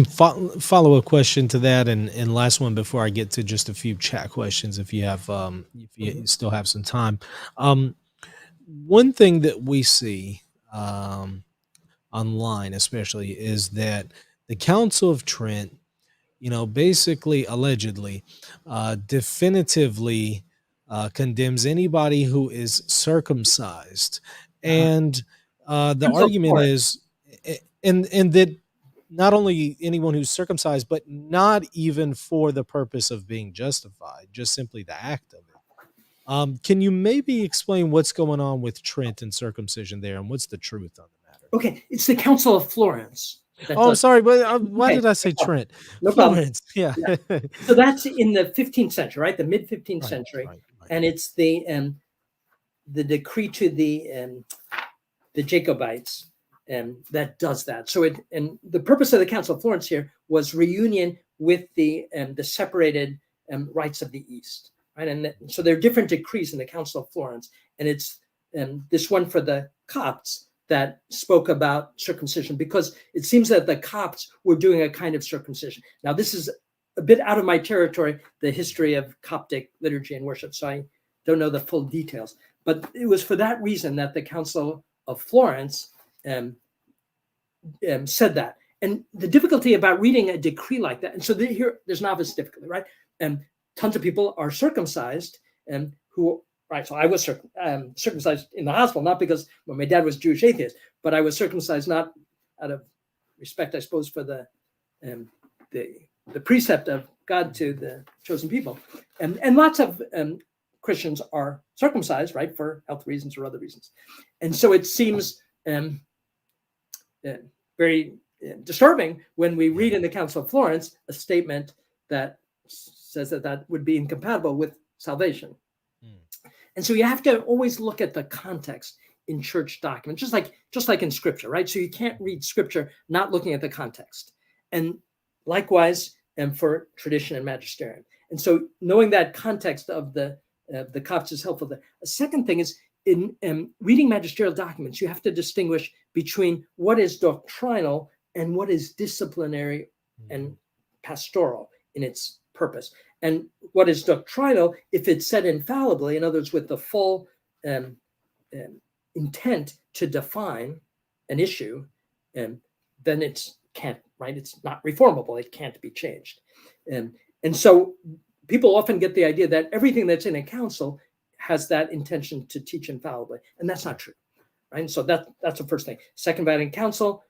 B: follow a question to that, and last one before I get to just a few chat questions, if you have, if you still have some time. One thing that we see online, especially, is that the Council of Trent, basically, allegedly, definitively condemns anybody who is circumcised, and the argument is, and that not only anyone who's circumcised, but not even for the purpose of being justified, just simply the act of it. Can you maybe explain what's going on with Trent and circumcision there, and what's the truth on the matter?
C: Okay, it's the Council of Florence.
B: Oh, I'm sorry, but why did I say Trent?
C: No
B: Florence,
C: yeah. So that's in the 15th century, right? The mid 15th century,
B: right.
C: And it's the decree to the Jacobites that does that. So and the purpose of the Council of Florence here was reunion with the separated rites of the East, right? And so there are different decrees in the Council of Florence, and it's this one for the Copts that spoke about circumcision, because it seems that the Copts were doing a kind of circumcision. Now, this is a bit out of my territory, the history of Coptic liturgy and worship, so I don't know the full details. But it was for that reason that the Council of Florence said that. And the difficulty about reading a decree like that, and so there's an obvious difficulty, right? And tons of people are circumcised, who, right? So I was circumcised in the hospital, not because my dad was Jewish atheist, but I was circumcised not out of respect, I suppose, for the precept of God to the chosen people. And lots of Christians are circumcised, right, for health reasons or other reasons. And so it seems very disturbing when we read in the Council of Florence a statement that says that would be incompatible with salvation. And so you have to always look at the context in church documents, just like in Scripture, right? So you can't read Scripture not looking at the context. And likewise, for tradition and magisterium. And so knowing that context of the Copts is helpful. A second thing is, in reading magisterial documents, you have to distinguish between what is doctrinal and what is disciplinary and pastoral in its purpose. And what is doctrinal, if it's said infallibly, in other words, with the full intent to define an issue, then it can't right? It's not reformable. It can't be changed. And so people often get the idea that everything that's in a council has that intention to teach infallibly, and that's not true, right? And so that's the first thing. Second Vatican Council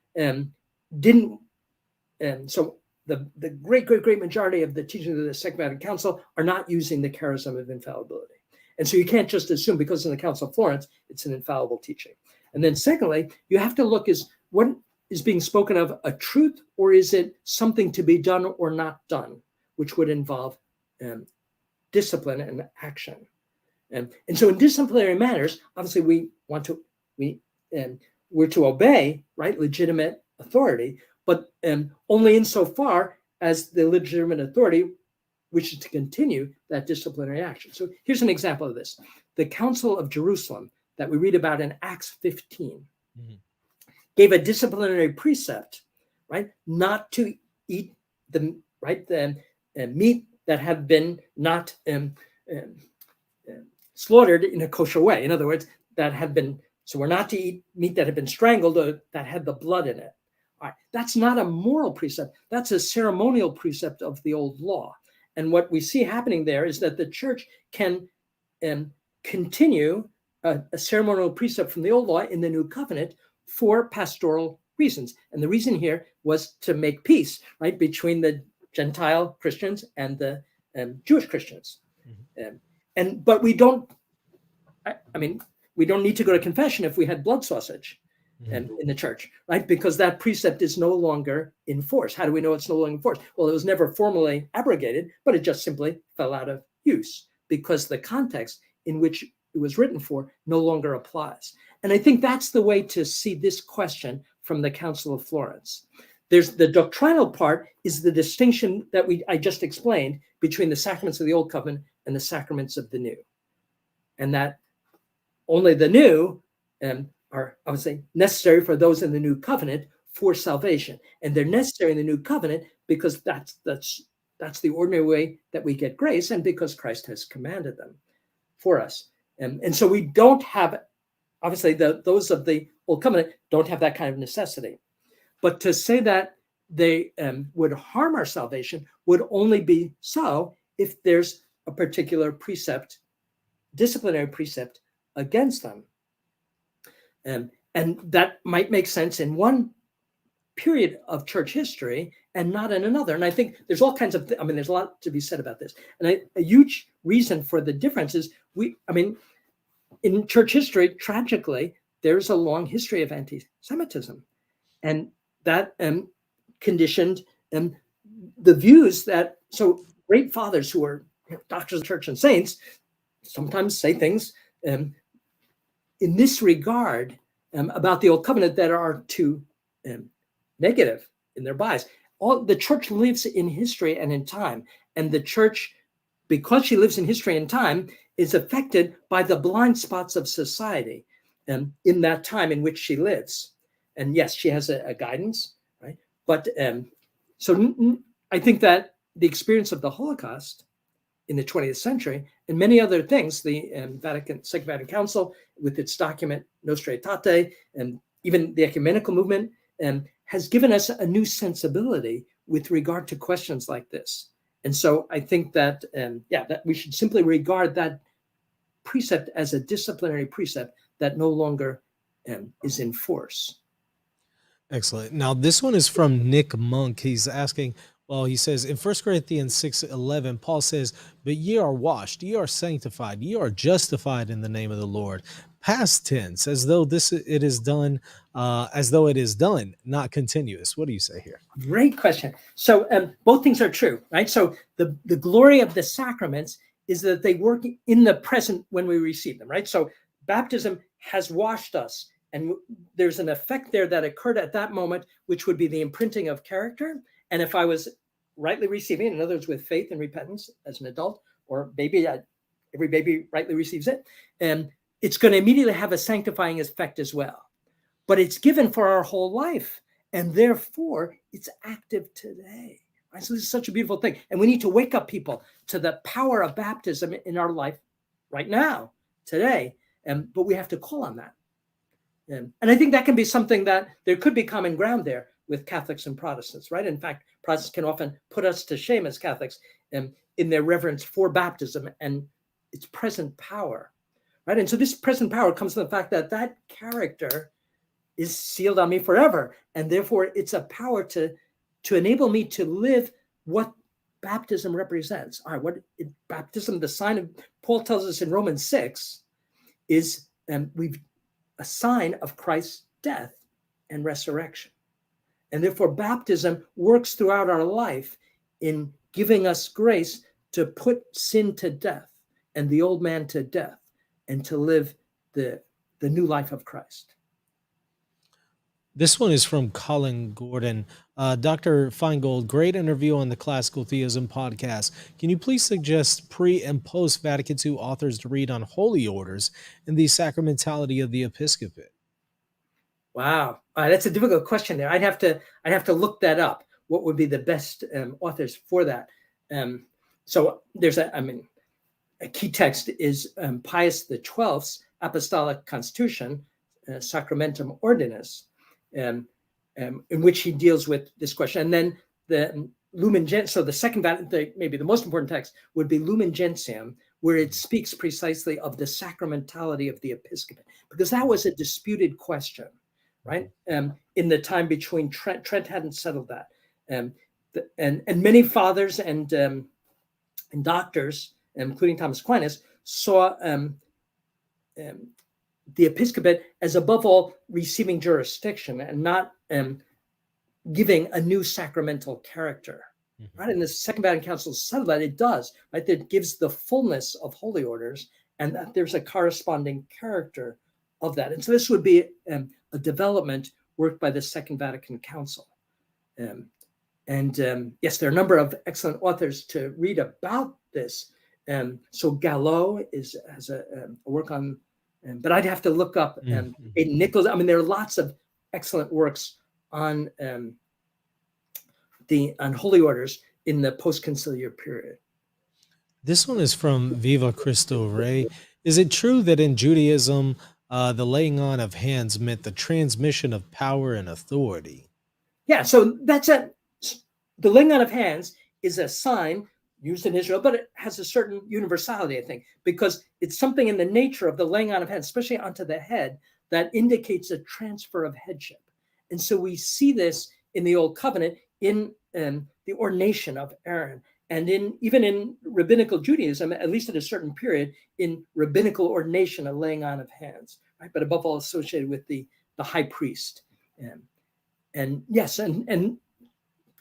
C: didn't, so the great majority of the teachings of the Second Vatican Council are not using the charism of infallibility. And so you can't just assume because in the Council of Florence, it's an infallible teaching. And then secondly, you have to look is what is being spoken of a truth, or is it something to be done or not done, which would involve discipline and action. And so in disciplinary matters, obviously we're to obey, right, legitimate authority, but only insofar as the legitimate authority wishes to continue that disciplinary action. So here's an example of this. The Council of Jerusalem that we read about in Acts 15 gave a disciplinary precept, right, not to eat the meat that had been not slaughtered in a kosher way. In other words, so we're not to eat meat that had been strangled or that had the blood in it. All right, that's not a moral precept. That's a ceremonial precept of the old law. And what we see happening there is that the church can continue a ceremonial precept from the old law in the new covenant for pastoral reasons. And the reason here was to make peace, right, between the Gentile Christians and the Jewish Christians. But we don't need to go to confession if we had blood sausage in the church, right? Because that precept is no longer in force. How do we know it's no longer in force? Well, it was never formally abrogated, but it just simply fell out of use because the context in which it was written for no longer applies. And I think that's the way to see this question from the Council of Florence. There's the doctrinal part is the distinction that I just explained between the sacraments of the Old Covenant and the sacraments of the New. And that only the new are, I would say, necessary for those in the New Covenant for salvation. And they're necessary in the New Covenant because that's the ordinary way that we get grace and because Christ has commanded them for us. And so we don't have, obviously, those of the Old Covenant don't have that kind of necessity. But to say that they would harm our salvation would only be so if there's a particular precept, disciplinary precept against them. And that might make sense in one period of church history and not in another. And I think there's all kinds of, there's a lot to be said about this. And a huge reason for the difference is in church history, tragically, there's a long history of anti-Semitism. And that conditioned the views that, so great fathers who are doctors of the church and saints sometimes say things in this regard about the Old Covenant that are too negative in their bias. The church lives in history and in time, and the church, because she lives in history and time, is affected by the blind spots of society in that time in which she lives. And yes, she has a guidance, right? But so I think that the experience of the Holocaust in the 20th century and many other things, the Second Vatican Council with its document Nostra Aetate, and even the ecumenical movement has given us a new sensibility with regard to questions like this. And so I think that, that we should simply regard that precept as a disciplinary precept that no longer is in force.
B: Excellent. Now, this one is from Nick Monk. He's asking, well, he says in 1 Corinthians 6:11, Paul says, but ye are washed, ye are sanctified, ye are justified in the name of the Lord. Past tense, as though it is done, not continuous. What do you say here?
C: Great question. So both things are true, right? So the glory of the sacraments is that they work in the present when we receive them, right? So baptism has washed us, and there's an effect there that occurred at that moment, which would be the imprinting of character. And if I was rightly receiving it, in other words, with faith and repentance as an adult or baby, every baby rightly receives it, it's going to immediately have a sanctifying effect as well. But it's given for our whole life, and therefore it's active today. Right? So this is such a beautiful thing. And we need to wake up people to the power of baptism in our life right now, today. But we have to call on that. And I think that can be something that there could be common ground there with Catholics and Protestants, right? In fact, Protestants can often put us to shame as Catholics in their reverence for baptism and its present power, right? And so this present power comes from the fact that that character is sealed on me forever. And therefore, it's a power to enable me to live what baptism represents. All right, baptism, the sign of, Paul tells us in Romans 6, is a sign of Christ's death and resurrection. And therefore, baptism works throughout our life in giving us grace to put sin to death and the old man to death and to live the new life of Christ.
B: This one is from Colin Gordon. Dr. Feingold, great interview on the Classical Theism podcast. Can you please suggest pre- and post-Vatican II authors to read on holy orders and the sacramentality of the episcopate?
C: Wow, that's a difficult question there. I'd have to look that up. What would be the best authors for that? So there's a key text is Pius XII's Apostolic Constitution, Sacramentum Ordinis, in which he deals with this question. And then the Lumen Gentium, so the second Vatican, maybe the most important text would be Lumen Gentium, where it speaks precisely of the sacramentality of the episcopate, because that was a disputed question, right? In the time between Trent hadn't settled that. And many fathers and doctors, including Thomas Aquinas, saw the episcopate as above all receiving jurisdiction and not giving a new sacramental character. Right? And the Second Vatican Council settled that it does, right? That gives the fullness of holy orders and that there's a corresponding character of that. And so this would be a development worked by the Second Vatican Council. Yes, there are a number of excellent authors to read about this. So Gallo has a work on, but I'd have to look up Aidan Nichols. I mean, there are lots of excellent works on holy orders in the post-conciliar period.
B: This one is from Viva Cristo Rey. Is it true that in Judaism, the laying on of hands meant the transmission of power and authority?
C: Yeah, so the laying on of hands is a sign used in Israel, but it has a certain universality, I think, because it's something in the nature of the laying on of hands, especially onto the head, that indicates a transfer of headship. And so we see this in the Old Covenant in the ordination of Aaron, and even in rabbinical Judaism, at least at a certain period, in rabbinical ordination, a laying on of hands, right? But above all, associated with the high priest. And yes, and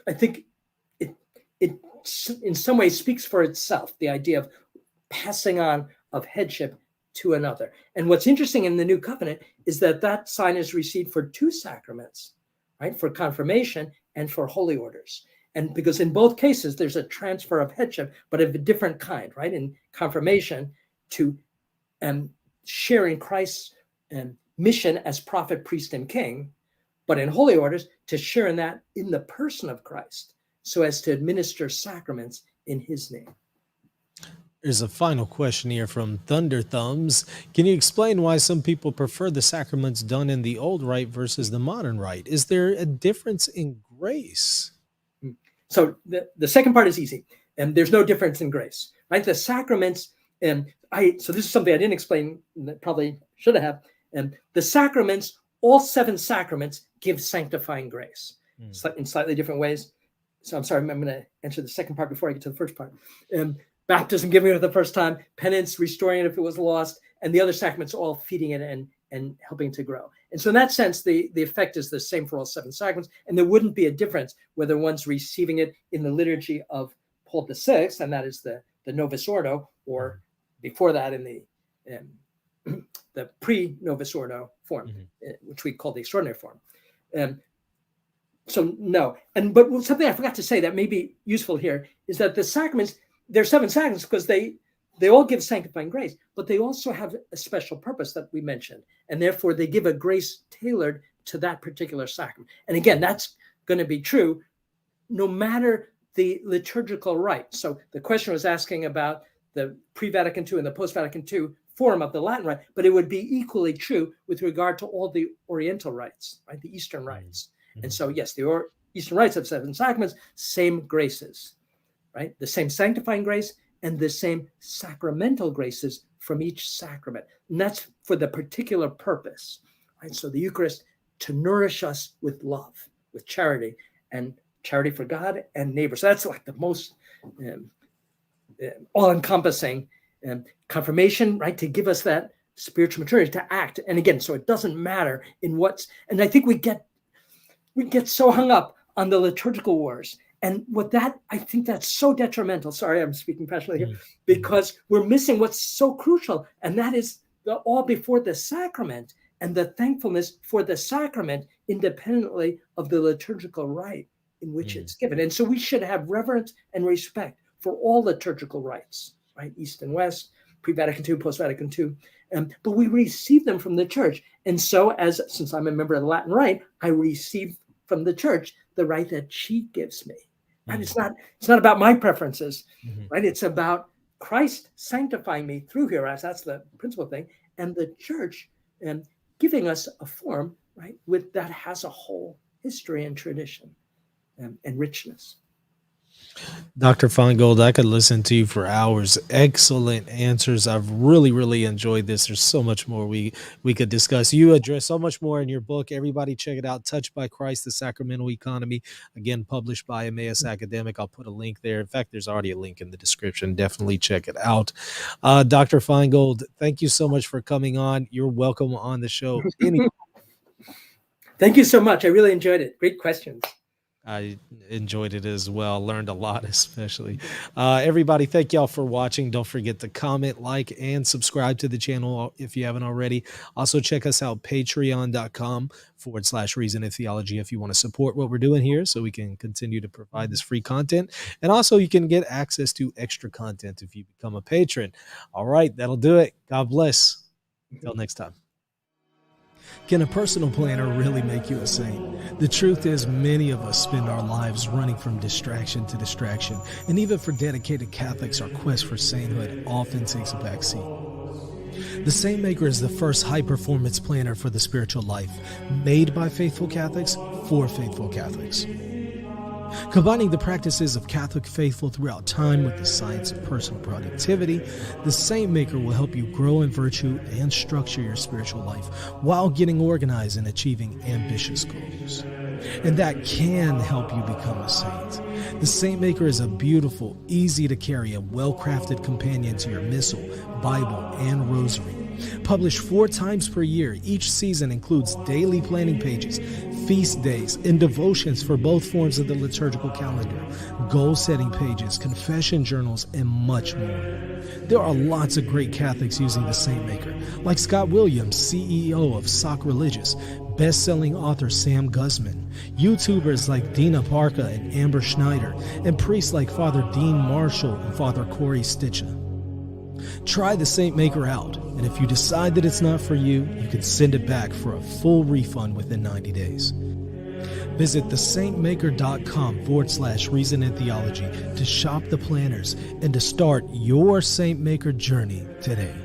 C: I think it in some ways speaks for itself, the idea of passing on of headship to another. And what's interesting in the New Covenant is that sign is received for two sacraments, right? For confirmation and for holy orders. And because in both cases, there's a transfer of headship, but of a different kind, right? In confirmation to sharing Christ's mission as prophet, priest, and king, but in holy orders to share in that in the person of Christ, so as to administer sacraments in his name.
B: There's a final question here from Thunder Thumbs. Can you explain why some people prefer the sacraments done in the old rite versus the modern rite? Is there a difference in grace?
C: So the second part is easy, and there's no difference in grace, right? The sacraments, so this is something I didn't explain, that probably should have. The sacraments, all 7 sacraments, give sanctifying grace in slightly different ways. So I'm sorry, I'm going to answer the second part before I get to the first part. Baptism, giving it the first time, penance, restoring it if it was lost, and the other sacraments all feeding it and helping to grow. And so in that sense, the effect is the same for all 7 sacraments, and there wouldn't be a difference whether one's receiving it in the liturgy of Paul VI, and that is the Novus Ordo, or before that in the pre-Novus Ordo form, which we call the extraordinary form. So no, but something I forgot to say that may be useful here is that the sacraments, there are 7 sacraments because they all give sanctifying grace, but they also have a special purpose that we mentioned, and therefore they give a grace tailored to that particular sacrament. And again, that's going to be true no matter the liturgical rite. So the question was asking about the pre-Vatican II and the post-Vatican II form of the Latin rite, but it would be equally true with regard to all the Oriental rites, right? The Eastern rites. And so, yes, the Eastern rites have 7 sacraments, same graces, right? The same sanctifying grace and the same sacramental graces from each sacrament. And that's for the particular purpose, right? So the Eucharist to nourish us with love, with charity, and charity for God and neighbor. So that's like the most all-encompassing confirmation, right? To give us that spiritual maturity to act. And again, so it doesn't matter in what's, and I think we get so hung up on the liturgical wars. And I think that's so detrimental. Sorry, I'm speaking passionately here, because we're missing what's so crucial. And that is the all before the sacrament and the thankfulness for the sacrament independently of the liturgical rite in which it's given. And so we should have reverence and respect for all liturgical rites, right? East and West, pre-Vatican II, post-Vatican II. But we receive them from the church. And so since I'm a member of the Latin Rite, I receive from the church the rite that she gives me. Right? It's not about my preferences, right? It's about Christ sanctifying me through here, as that's the principal thing, and the church giving us a form, right, that has a whole history and tradition and richness.
B: Dr. Feingold, I could listen to you for hours. Excellent answers. I've really, really enjoyed this. There's so much more we could discuss. You address so much more in your book. Everybody check it out. Touched by Christ, the Sacramental Economy. Again, published by Emmaus Academic. I'll put a link there. In fact, there's already a link in the description. Definitely check it out. Dr. Feingold, thank you so much for coming on. You're welcome on the show.
C: Thank you so much. I really enjoyed it. Great questions.
B: I enjoyed it as well. Learned a lot, especially. Everybody, thank y'all for watching. Don't forget to comment, like, and subscribe to the channel if you haven't already. Also, check us out, patreon.com/Reason and Theology, if you want to support what we're doing here so we can continue to provide this free content. And also, you can get access to extra content if you become a patron. All right, that'll do it. God bless. Until next time. Can a personal planner really make you a saint? The truth is, many of us spend our lives running from distraction to distraction, and even for dedicated Catholics, our quest for sainthood often takes a backseat. The Saintmaker is the first high-performance planner for the spiritual life, made by faithful Catholics for faithful Catholics. Combining the practices of Catholic faithful throughout time with the science of personal productivity, the Saintmaker will help you grow in virtue and structure your spiritual life while getting organized and achieving ambitious goals. And that can help you become a saint. The Saintmaker is a beautiful, easy to carry, and well-crafted companion to your Missal, Bible, and Rosary. Published 4 times per year, each season includes daily planning pages, feast days, and devotions for both forms of the liturgical calendar, goal-setting pages, confession journals, and much more. There are lots of great Catholics using the Saintmaker, like Scott Williams, CEO of Sacrilegious, best-selling author Sam Guzman, YouTubers like Dina Parka and Amber Schneider, and priests like Father Dean Marshall and Father Corey Stitcha. Try the Saintmaker out, and if you decide that it's not for you, you can send it back for a full refund within 90 days. Visit thesaintmaker.com/Reason and Theology to shop the planners and to start your Saintmaker journey today.